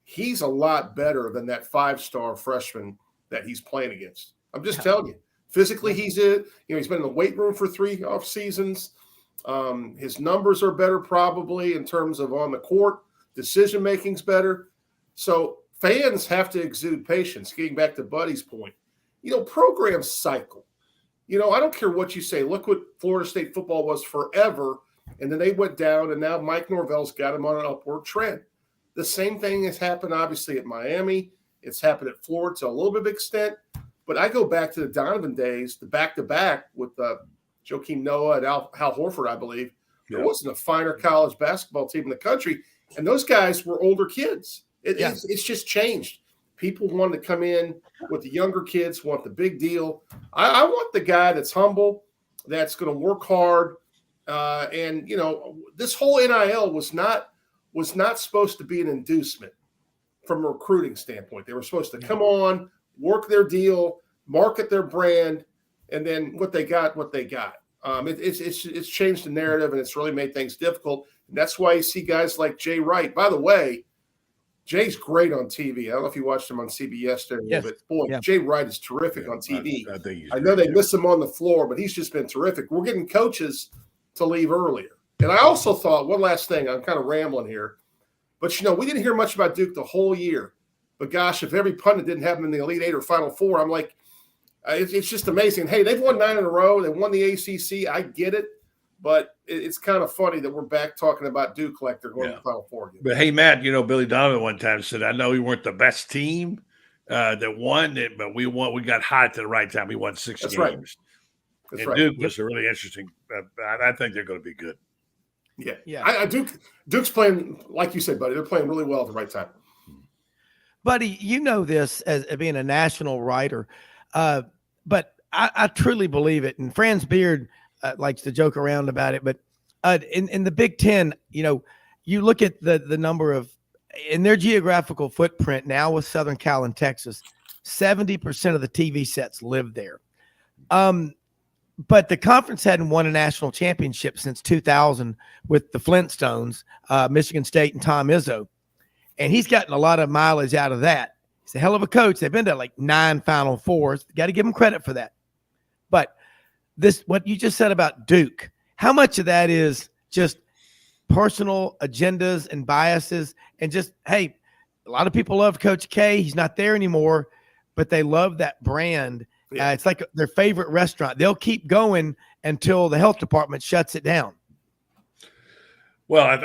Speaker 10: he's a lot better than that 5-star freshman that he's playing against. I'm just telling you. Physically, he's been in the weight room for 3 off seasons. His numbers are better probably in terms of on the court. Decision making's better. So fans have to exude patience. Getting back to Buddy's point, programs cycle. I don't care what you say. Look what Florida State football was forever, and then they went down, and now Mike Norvell's got them on an upward trend. The same thing has happened, obviously, at Miami. It's happened at Florida to a little bit of extent. But I go back to the Donovan days, the back-to-back with Joakim Noah and Hal Horford, I believe. Yeah. There wasn't a finer college basketball team in the country, and those guys were older kids. It's just changed. People want to come in with the younger kids, want the big deal. I want the guy that's humble, that's going to work hard. And this whole NIL was not supposed to be an inducement from a recruiting standpoint. They were supposed to come on, work their deal, market their brand, and then what they got. It's changed the narrative, and it's really made things difficult. And that's why you see guys like Jay Wright. By the way, Jay's great on TV. I don't know if you watched him on CBS yesterday, but boy, Jay Wright is terrific on TV. I know they miss him on the floor, but he's just been terrific. We're getting coaches to leave earlier. And I also thought, one last thing, I'm kind of rambling here, but we didn't hear much about Duke the whole year. But gosh, if every pundit didn't have them in the Elite 8 or Final 4, I'm like, it's just amazing. Hey, they've won 9 in a row. They won the ACC. I get it. But it's kind of funny that we're back talking about Duke like they're going to the Final 4 again.
Speaker 9: But hey, Matt, Billy Donovan one time said, I know we weren't the best team that won it, but we got hot at the right time. We won 6 games.
Speaker 10: Right. That's right.
Speaker 9: Duke was a really interesting. I think they're going to be good.
Speaker 10: Yeah. Duke's playing, like you said, buddy, they're playing really well at the right time.
Speaker 2: Buddy, this as being a national writer, but I truly believe it. And Franz Beard likes to joke around about it, but in the Big Ten, you look at the number of in their geographical footprint now with Southern Cal and Texas, 70% of the TV sets live there. But the conference hadn't won a national championship since 2000 with the Flintstones, Michigan State, and Tom Izzo. And he's gotten a lot of mileage out of that. He's a hell of a coach. They've been to like 9 Final Fours. Got to give him credit for that. But what you just said about Duke, how much of that is just personal agendas and biases and just, hey, a lot of people love Coach K. He's not there anymore, but they love that brand. Yeah. It's like their favorite restaurant. They'll keep going until the health department shuts it down.
Speaker 9: Well,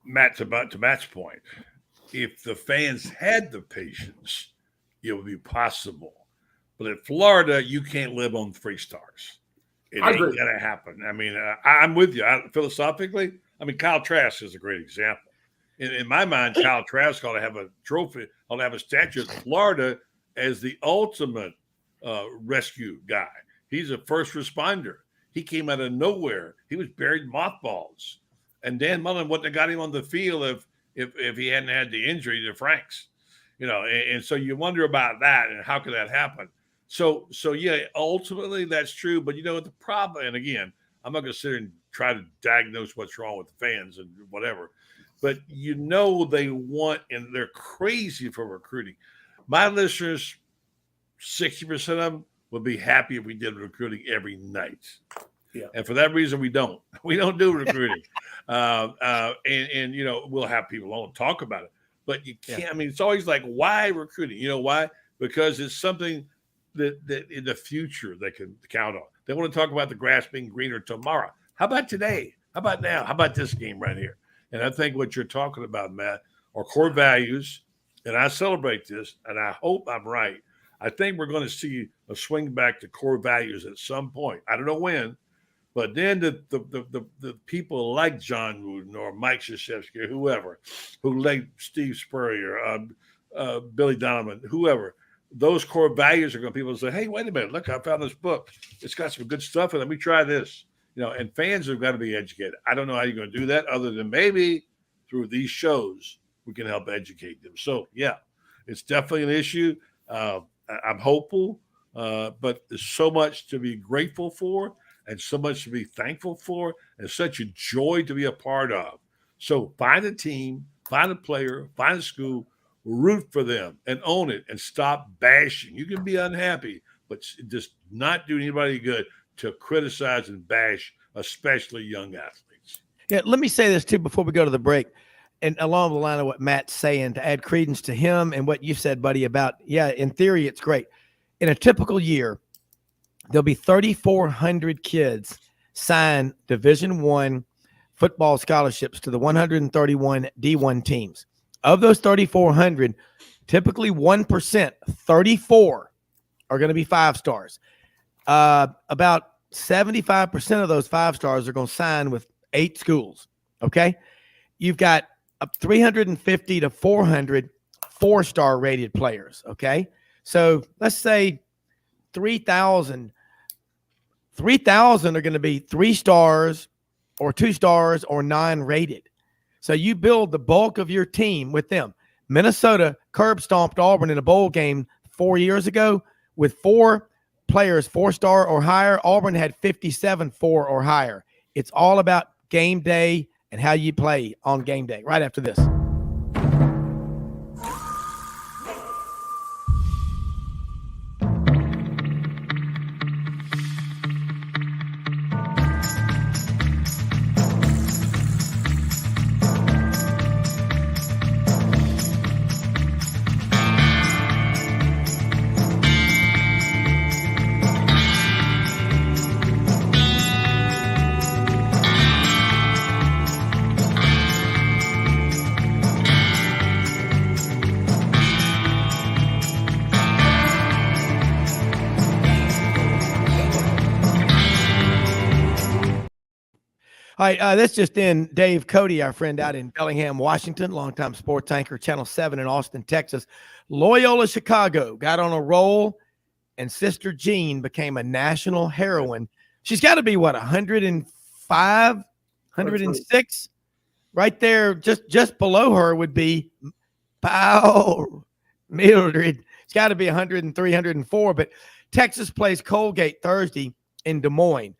Speaker 9: Matt, to Matt's point, if the fans had the patience, it would be possible. But in Florida, you can't live on 3 stars. It ain't going to happen. I mean, I'm with you. Philosophically, I mean, Kyle Trask is a great example. In my mind, Kyle Trask ought to have a trophy, ought to have a statue of Florida as the ultimate rescue guy. He's a first responder. He came out of nowhere. He was buried in mothballs. And Dan Mullen wouldn't have got him on the field if he hadn't had the injury to Franks. And so you wonder about that and how could that happen? So yeah, ultimately that's true. But the problem, and again, I'm not going to sit here and try to diagnose what's wrong with the fans and whatever, but they want, and they're crazy for recruiting. My listeners, 60% of them would be happy if we did recruiting every night. Yeah. And for that reason, we don't do recruiting. And we'll have people on talk about it, but you can't, I mean, it's always like, why recruiting? You know why? Because it's something that in the future they can count on. They want to talk about the grass being greener tomorrow. How about today? How about now? How about this game right here? And I think what you're talking about, Matt, are core values. And I celebrate this, and I hope I'm right. I think we're going to see a swing back to core values at some point. I don't know when, but then the people like John Wooden or Mike Krzyzewski or whoever, who like Steve Spurrier, Billy Donovan, whoever, those core values are going to people say, hey, wait a minute, look, I found this book. It's got some good stuff in it. Let me try this. And fans have got to be educated. I don't know how you're going to do that other than maybe through these shows we can help educate them. So, yeah, it's definitely an issue. I'm hopeful, but there's so much to be grateful for and so much to be thankful for and such a joy to be a part of. So find a team, find a player, find a school, root for them and own it and stop bashing. You can be unhappy, but just not do anybody good to criticize and bash, especially young athletes.
Speaker 2: Yeah, let me say this too before we go to the break. And along the line of what Matt's saying, to add credence to him and what you said, buddy, about, in theory, it's great. In a typical year, there'll be 3,400 kids sign Division I football scholarships to the 131 D1 teams. Of those 3,400, typically 1%, 34 are going to be 5 stars. About 75% of those 5 stars are going to sign with 8 schools. Okay. You've got 350 to 400 4-star rated players. Okay. So let's say 3,000 are going to be 3 stars or 2 stars or 9 rated. So you build the bulk of your team with them. Minnesota curb stomped Auburn in a bowl game 4 years ago with 4 players 4-star or higher. Auburn had 57 4 or higher. It's all about game day and how you play on game day. Right after this. All right, this just in. Dave Cody, our friend out in Bellingham, Washington, longtime sports anchor, Channel 7 in Austin, Texas. Loyola Chicago got on a roll, and Sister Jean became a national heroine. She's got to be, 105, 106? Right there, just below her would be Mildred. It's got to be 103, 104. But Texas plays Colgate Thursday in Des Moines.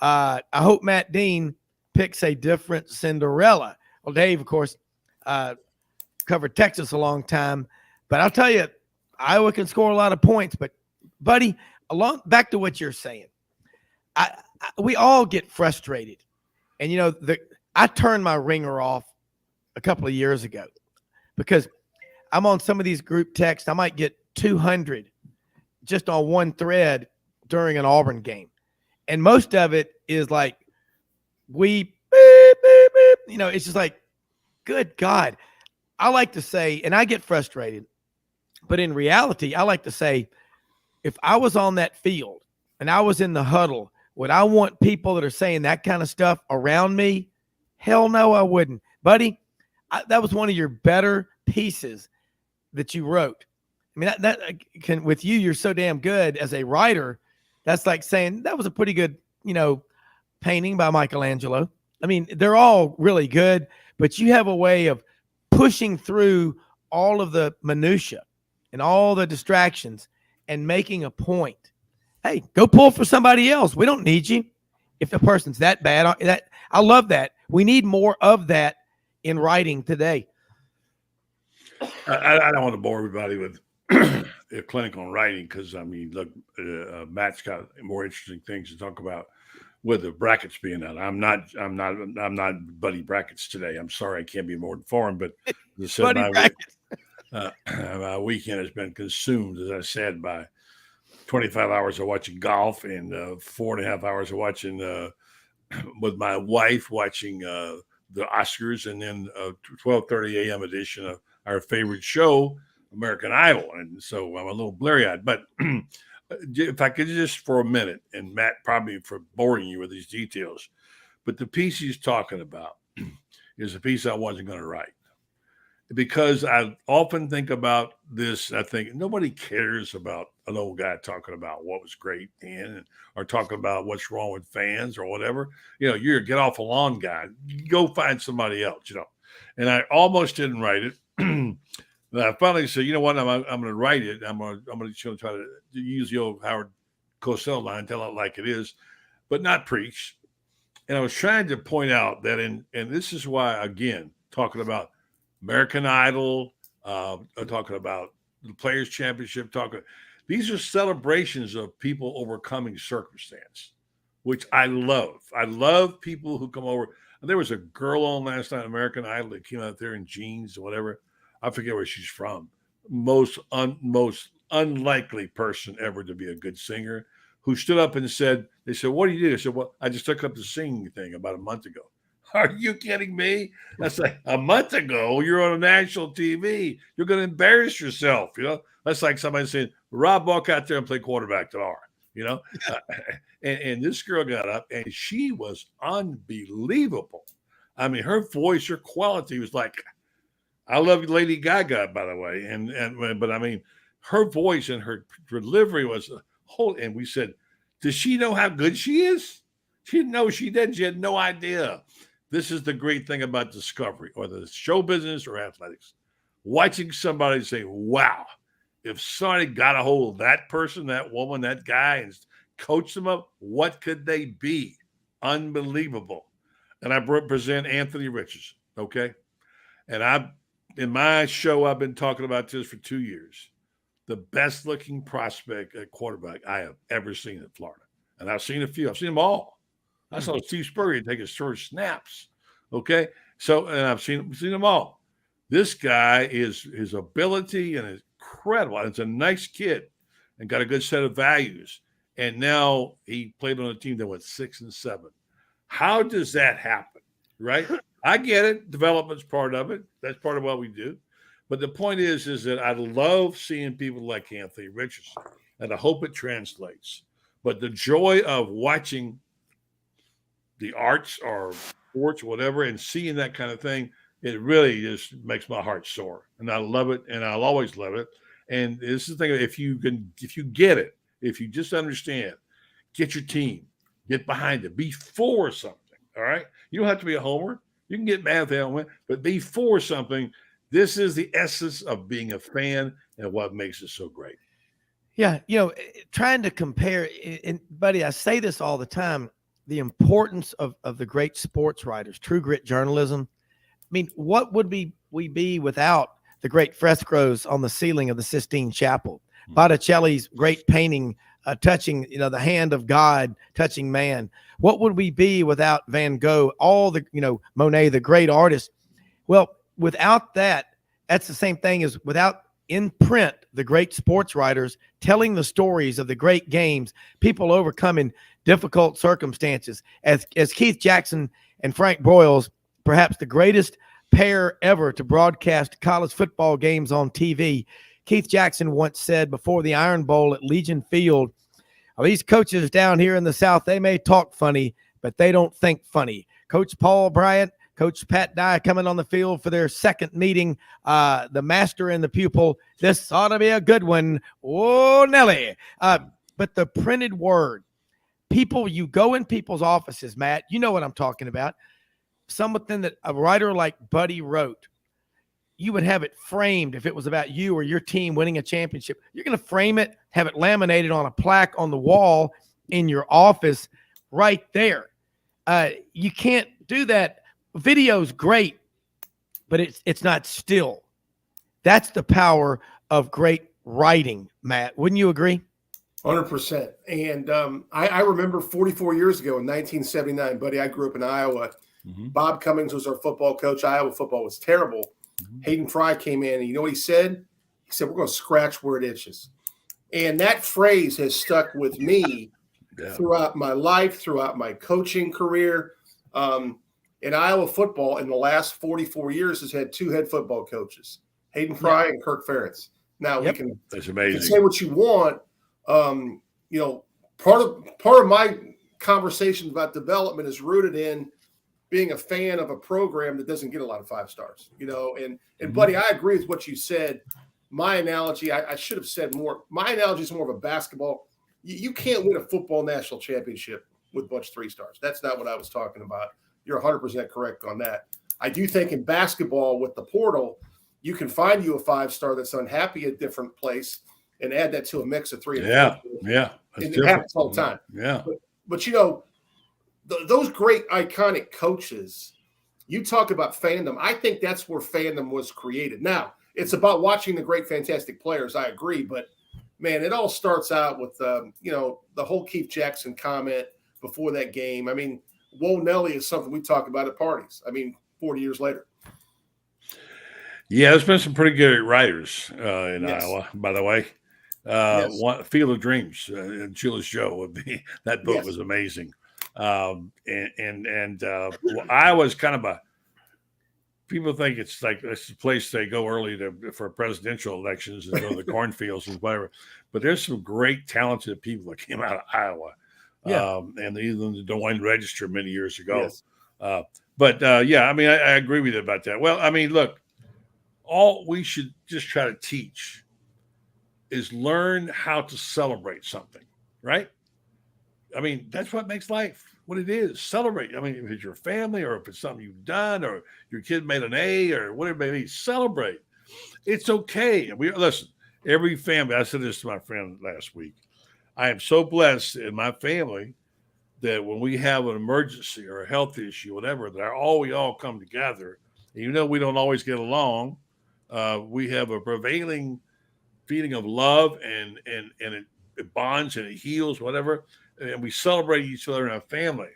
Speaker 2: I hope Matt Dean picks a different Cinderella. Well, Dave, of course, covered Texas a long time. But I'll tell you, Iowa can score a lot of points. But, buddy, back to what you're saying, we all get frustrated. And, you know, I turned my ringer off a couple of years ago because I'm on some of these group texts. I might get 200 just on one thread during an Auburn game. And most of it is like, beep, beep, beep. You know, it's just like, good God. I like to say, and I get frustrated, but in reality, I like to say, if I was on that field and I was in the huddle, would I want people that are saying that kind of stuff around me? Hell no, I wouldn't. Buddy, that was one of your better pieces that you wrote. I mean, that can, with you, you're so damn good as a writer. That's like saying that was a pretty good, you know, painting by Michelangelo. I mean, they're all really good, but you have a way of pushing through all of the minutia and all the distractions and making a point. Hey, go pull for somebody else. We don't need you. If the person's that bad, I love that. We need more of that in writing today.
Speaker 9: I don't want to bore everybody with a clinic on writing because, I mean, look, Matt's got more interesting things to talk about with the brackets being out. I'm not Buddy Brackets today. I'm sorry I can't be more informed, but as I said, my weekend has been consumed, as I said, by 25 hours of watching golf and 4.5 hours of watching with my wife watching the Oscars, and then 12:30 a.m. edition of our favorite show, American Idol. And so I'm a little blurry-eyed. But if I could just for a minute, and Matt, probably for boring you with these details, but the piece he's talking about is a piece I wasn't going to write. Because I often think about this, I think nobody cares about an old guy talking about what was great then, or talking about what's wrong with fans or whatever. You know, you're a get off the lawn guy. You go find somebody else, you know. And I almost didn't write it. And I finally said, you know what, I'm going to write it. I'm going to try to use the old Howard Cosell line, tell it like it is, but not preach. And I was trying to point out that, and this is why, again, talking about American Idol, talking about the Players Championship, these are celebrations of people overcoming circumstance, which I love. I love people who come over. There was a girl on last night, American Idol, that came out there in jeans or whatever. I forget where she's from. Most unlikely person ever to be a good singer, who stood up and said, they said, what do you do? I said, well, I just took up the singing thing about a month ago. Are you kidding me? That's like, a month ago, you're on a national TV. You're going to embarrass yourself. You know, that's like somebody saying, Rob, walk out there and play quarterback tomorrow. You know, and this girl got up and she was unbelievable. I mean, her voice, her quality was like, I love Lady Gaga, by the way. But I mean, her voice and her delivery was a whole. And we said, does she know how good she is? She didn't know she did. She had no idea. This is the great thing about Discovery, whether it's show business or athletics. Watching somebody say, wow, if somebody got a hold of that person, that woman, that guy, and coached them up, what could they be? Unbelievable. And I present Anthony Richardson, okay? And in my show, I've been talking about this for 2 years. The best-looking prospect at quarterback I have ever seen in Florida. And I've seen a few. I've seen them all. I saw Steve Spurrier take his first snaps. Okay. So, and I've seen them all. This guy his ability and incredible. It's a nice kid and got a good set of values. And now he played on a team that went 6-7. How does that happen? Right. I get it. Development's part of it. That's part of what we do. But the point is that I love seeing people like Anthony Richardson, and I hope it translates. But the joy of watching the arts or sports, whatever, and seeing that kind of thing, it really just makes my heart soar. And I love it, and I'll always love it. And this is the thing, if you get it, if you just understand, get your team, get behind it, be for something, all right? You don't have to be a homer. You can get mad if they don't win, but be for something. This is the essence of being a fan and what makes it so great.
Speaker 2: Yeah, you know, trying to compare, and buddy, I say this all the time, the importance of the great sports writers, true grit journalism. I mean, what would we be without the great frescoes on the ceiling of the Sistine Chapel, Botticelli's great painting touching, the hand of God touching man. What would we be without Van Gogh? All the, Monet, the great artist. Well, without that, that's the same thing as without in print, the great sports writers telling the stories of the great games, people overcoming difficult circumstances. As Keith Jackson and Frank Broyles, perhaps the greatest pair ever to broadcast college football games on TV. Keith Jackson once said before the Iron Bowl at Legion Field, these coaches down here in the South, they may talk funny, but they don't think funny. Coach Paul Bryant, Coach Pat Dye coming on the field for their second meeting, the master and the pupil. This ought to be a good one. Oh, Nelly. But the printed word, people, you go in people's offices, Matt, you know what I'm talking about. Something that a writer like Buddy wrote, you would have it framed if it was about you or your team winning a championship. You're going to frame it, have it laminated on a plaque on the wall in your office right there. You can't do that. Video's great, but it's not still. That's the power of great writing, Matt. Wouldn't you agree?
Speaker 10: 100%. And I remember 44 years ago in 1979, buddy, I grew up in Iowa.
Speaker 9: Mm-hmm.
Speaker 10: Bob Cummings was our football coach. Iowa football was terrible.
Speaker 9: Mm-hmm.
Speaker 10: Hayden Fry came in, and you know what he said? He said, we're going to scratch where it itches. And that phrase has stuck with me throughout my life, throughout my coaching career. In Iowa football, in the last 44 years, has had two head football coaches, Hayden Fry and Kirk Ferentz. Now,
Speaker 9: That's amazing.
Speaker 10: You can say what you want. Part of my conversation about development is rooted in being a fan of a program that doesn't get a lot of 5 stars, and buddy, I agree with what you said. My analogy, I should have said more. My analogy is more of a basketball. You can't win a football national championship with a bunch of 3 stars. That's not what I was talking about. You're 100% correct on that. I do think in basketball with the portal, you can find you a 5-star that's unhappy at a different place and add that to a mix of 3.
Speaker 9: Yeah.
Speaker 10: And it happens all the time.
Speaker 9: Yeah.
Speaker 10: But those great iconic coaches, you talk about fandom. I think that's where fandom was created. Now, it's about watching the great, fantastic players. I agree. But, man, it all starts out with, the whole Keith Jackson comment before that game. I mean, Whoa, Nelly is something we talk about at parties. 40 years later.
Speaker 9: Yeah, there's been some pretty good writers in Iowa, by the way. Field of Dreams, and Sheila's Show. That book was amazing. Iowa's kind of people think it's like it's a place they go early for presidential elections and go to the cornfields and whatever. But there's some great talented people that came out of Iowa. And even the Des Moines Register many years ago.
Speaker 10: Yes.
Speaker 9: I agree with you about that. Well, look, all we should just try to teach is learn how to celebrate something, right? That's what makes life what it is. Celebrate. If it's your family or if it's something you've done or your kid made an A or whatever it may be, celebrate. It's okay. Listen, every family, I said this to my friend last week, I am so blessed in my family that when we have an emergency or a health issue, whatever, that we all come together. And we don't always get along. We have a prevailing feeling of love and it bonds and it heals, whatever. And we celebrate each other in our family.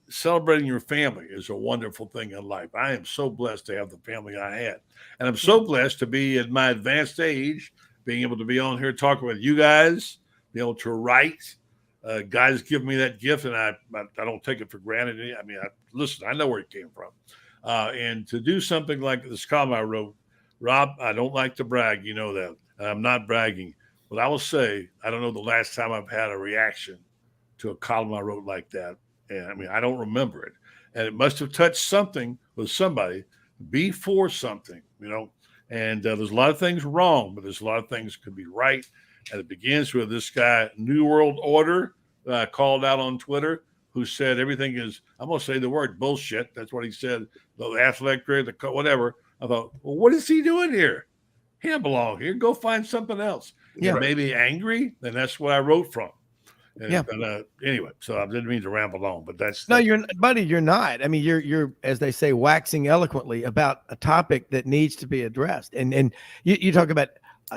Speaker 9: Celebrating your family is a wonderful thing in life. I am so blessed to have the family I had. And I'm so blessed to be at my advanced age, being able to be on here talking with you guys, be able to write. Guys give me that gift, and I don't take it for granted. Listen, I know where it came from. And to do something like this column I wrote, Rob, I don't like to brag, you know that. I'm not bragging. But I will say, I don't know the last time I've had a reaction to a column I wrote like that. And I don't remember it. And it must have touched something with somebody, be for something, And there's a lot of things wrong, but there's a lot of things could be right. And it begins with this guy, New World Order, called out on Twitter, who said everything is, I'm going to say the word bullshit. That's what he said. The athletic director, whatever. I thought, well, what is he doing here? He don't belong here. Go find something else. Yeah. Maybe angry, then that's what I wrote from. And, anyway, so I didn't mean to ramble on, but that's
Speaker 2: no, you're not. I mean, you're as they say, waxing eloquently about a topic that needs to be addressed. And you talk about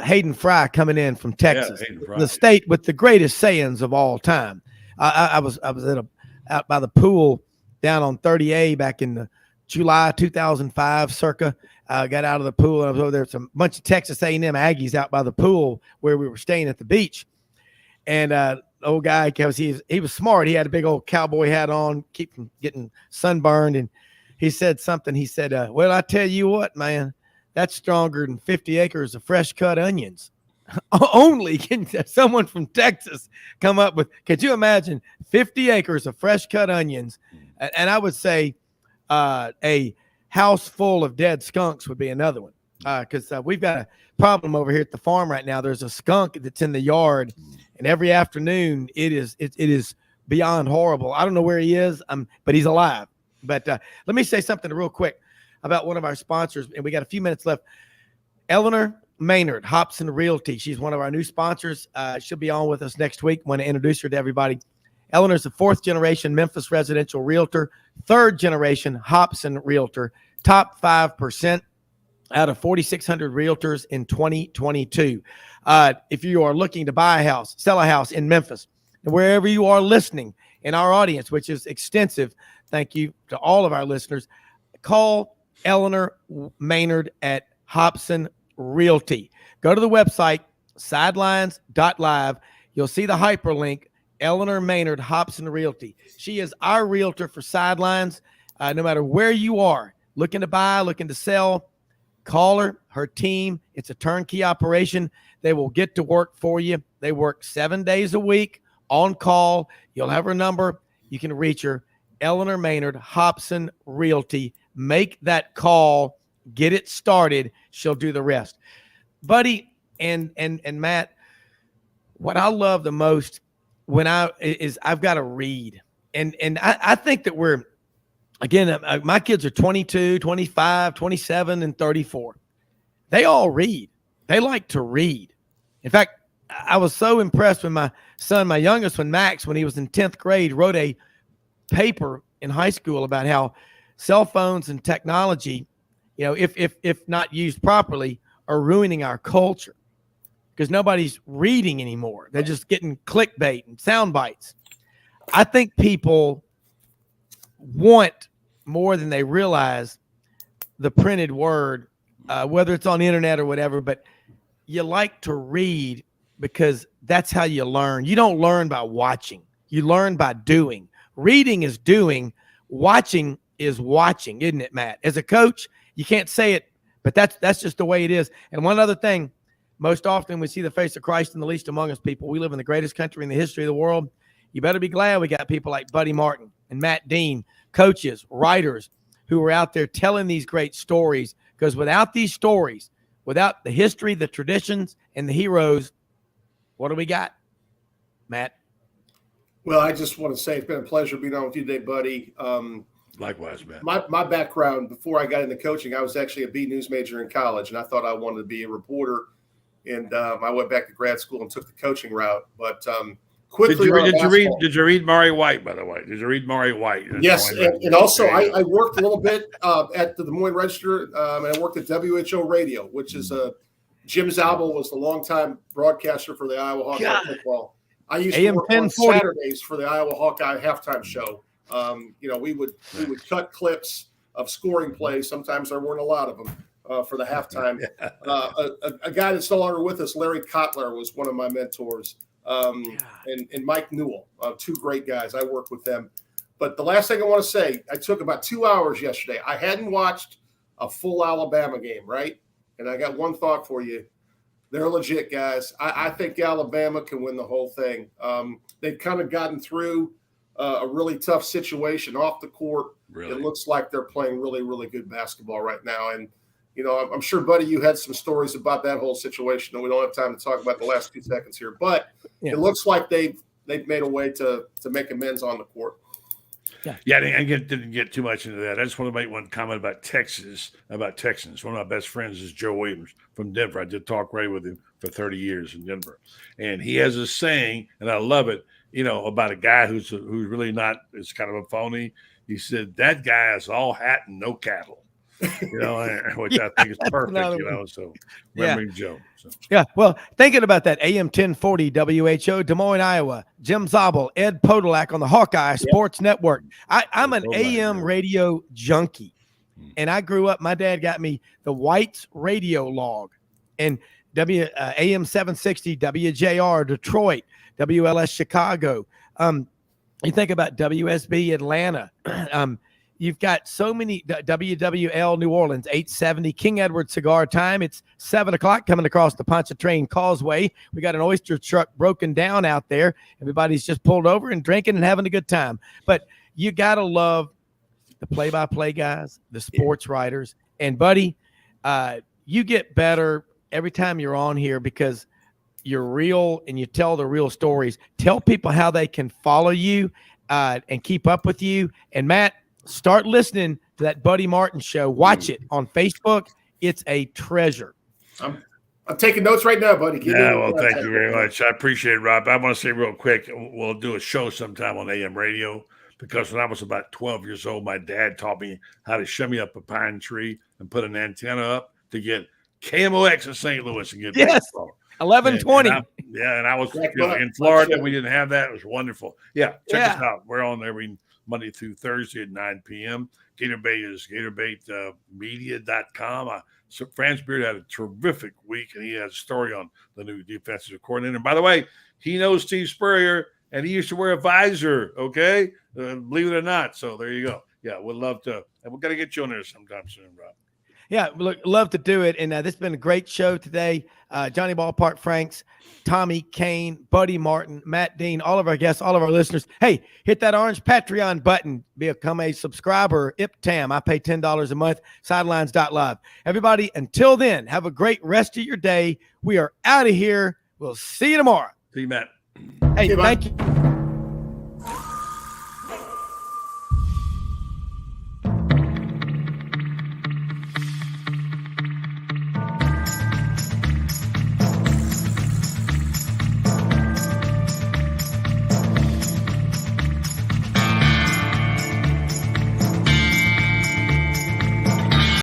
Speaker 2: Hayden Fry coming in from Texas, the state with the greatest sayings of all time. I was out by the pool down on 30A back in the July 2005 circa. Got out of the pool and I was over there. Some bunch of Texas A&M Aggies out by the pool where we were staying at the beach. And old guy, because he was smart. He had a big old cowboy hat on, keep from getting sunburned. And he said something. He said, well, I tell you what, man, that's stronger than 50 acres of fresh cut onions. Only can someone from Texas come up with, could you imagine 50 acres of fresh cut onions? And I would say a house full of dead skunks would be another one. Because we've got a problem over here at the farm right now. There's a skunk that's in the yard, and every afternoon it is beyond horrible. I don't know where he is, but he's alive. But let me say something real quick about one of our sponsors, and we got a few minutes left. Eleanor Maynard, Hobson Realty. She's one of our new sponsors. She'll be on with us next week. I want to introduce her to everybody. Eleanor's a fourth-generation Memphis residential realtor, third-generation Hobson realtor, top 5% out of 4,600 realtors in 2022. If you are looking to buy a house, sell a house in Memphis, and wherever you are listening in our audience, which is extensive, thank you to all of our listeners, call Eleanor Maynard at Hobson Realty. Go to the website, sidelines.live. You'll see the hyperlink, Eleanor Maynard, Hobson Realty. She is our realtor for Sidelines. No matter where you are, looking to buy, looking to sell, call her team. It's a turnkey operation. They will get to work for you. They work 7 days a week on call. You'll have her number. You can reach her. Eleanor Maynard, Hobson Realty. Make that call. Get it started. She'll do the rest. Buddy and Matt, what I love the most I've got to read. And I think that we're, again, my kids are 22, 25, 27, and 34. They all read. They like to read. In fact, I was so impressed with my son, my youngest one, Max, when he was in 10th grade, wrote a paper in high school about how cell phones and technology, if not used properly, are ruining our culture because nobody's reading anymore. They're just getting clickbait and sound bites. I think people want more than they realize the printed word, whether it's on the internet or whatever, but you like to read because that's how you learn. You don't learn by watching. You learn by doing. Reading is doing. Watching is watching, isn't it, Matt? As a coach, you can't say it, but that's just the way it is. And one other thing, most often we see the face of Christ in the least among us people. We live in the greatest country in the history of the world. You better be glad we got people like Buddy Martin and Matt Dean, coaches, writers who are out there telling these great stories, because without these stories, without the history, the traditions, and the heroes, what do we got, Matt?
Speaker 10: Well, I just want to say it's been a pleasure being on with you today, buddy.
Speaker 9: Likewise, man.
Speaker 10: My background, before I got into coaching, I was actually a B News major in college, and I thought I wanted to be a reporter. And I went back to grad school and took the coaching route. But quickly,
Speaker 9: did you read Maury White, by the way? Did you read Maury White?
Speaker 10: Yes, and also I worked a little bit at the Des Moines Register, and I worked at WHO Radio, which is Jim Zabel was the longtime broadcaster for the Iowa Hawkeye football. I used to work on Saturdays for the Iowa Hawkeye halftime show. We would cut clips of scoring plays. Sometimes there weren't a lot of them. For the halftime. A guy that's no longer with us, Larry Kotler, was one of my mentors, and Mike Newell, two great guys. I work with them. But the last thing I want to say, I took about 2 hours yesterday. I hadn't watched a full Alabama game, right? And I got one thought for you. They're legit, guys. I think Alabama can win the whole thing. They've kind of gotten through a really tough situation off the court. Really? It looks like they're playing really, really good basketball right now. And I'm sure, Buddy, you had some stories about that whole situation that we don't have time to talk about the last 2 seconds here. But It looks like they've made a way to make amends on the court.
Speaker 9: Yeah, I didn't get too much into that. I just want to make one comment about Texans. One of my best friends is Joe Williams from Denver. I did talk radio with him for 30 years in Denver. And he has a saying, and I love it. about a guy who's really not, it's kind of a phony. He said, that guy is all hat and no cattle, which I think is perfect, so remembering Joe. So.
Speaker 2: Yeah, well, thinking about that, AM 1040 WHO, Des Moines, Iowa, Jim Zabel, Ed Podolak on the Hawkeye Sports Network. I'm an AM radio junkie, and I grew up, my dad got me the White's radio log, and AM 760, WJR, Detroit, WLS Chicago. You think about WSB Atlanta. You've got so many, WWL New Orleans, 870, King Edward Cigar Time. It's 7 o'clock coming across the Pontchartrain Causeway. We got an oyster truck broken down out there. Everybody's just pulled over and drinking and having a good time. But you got to love the play-by-play guys, the sports writers. And, buddy, you get better every time you're on here because you're real and you tell the real stories. Tell people how they can follow you and keep up with you. And, Matt, start listening to that Buddy Martin show. Watch it on Facebook. It's a treasure.
Speaker 10: I'm taking notes right now, buddy.
Speaker 9: Thank you very much. I appreciate it, Rob. I want to say real quick, we'll do a show sometime on AM radio because when I was about 12 years old, my dad taught me how to shimmy up a pine tree and put an antenna up to get KMOX in St. Louis and get baseball.
Speaker 2: 1120.
Speaker 9: And I was in Florida. We didn't have that. It was wonderful. Check us out. We're on every Monday through Thursday at 9 p.m. Gatorbait is GatorbaitMedia.com. Franz Beard had a terrific week, and he has a story on the new defensive coordinator. And by the way, he knows Steve Spurrier, and he used to wear a visor, okay? Believe it or not. So there you go. Yeah, we'd love to. And we're going to get you on there sometime soon, Rob.
Speaker 2: Yeah, look, love to do it. And this has been a great show today. Johnny Ballpark Franks, Tommy, Kane, Buddy Martin, Matt Dean, all of our guests, all of our listeners. Hey, hit that orange Patreon button. Become a subscriber. IPTAM. I pay $10 a month. Sidelines.live. Everybody, until then, have a great rest of your day. We are out of here. We'll see you tomorrow.
Speaker 9: See you, Matt.
Speaker 2: Hey, thank you.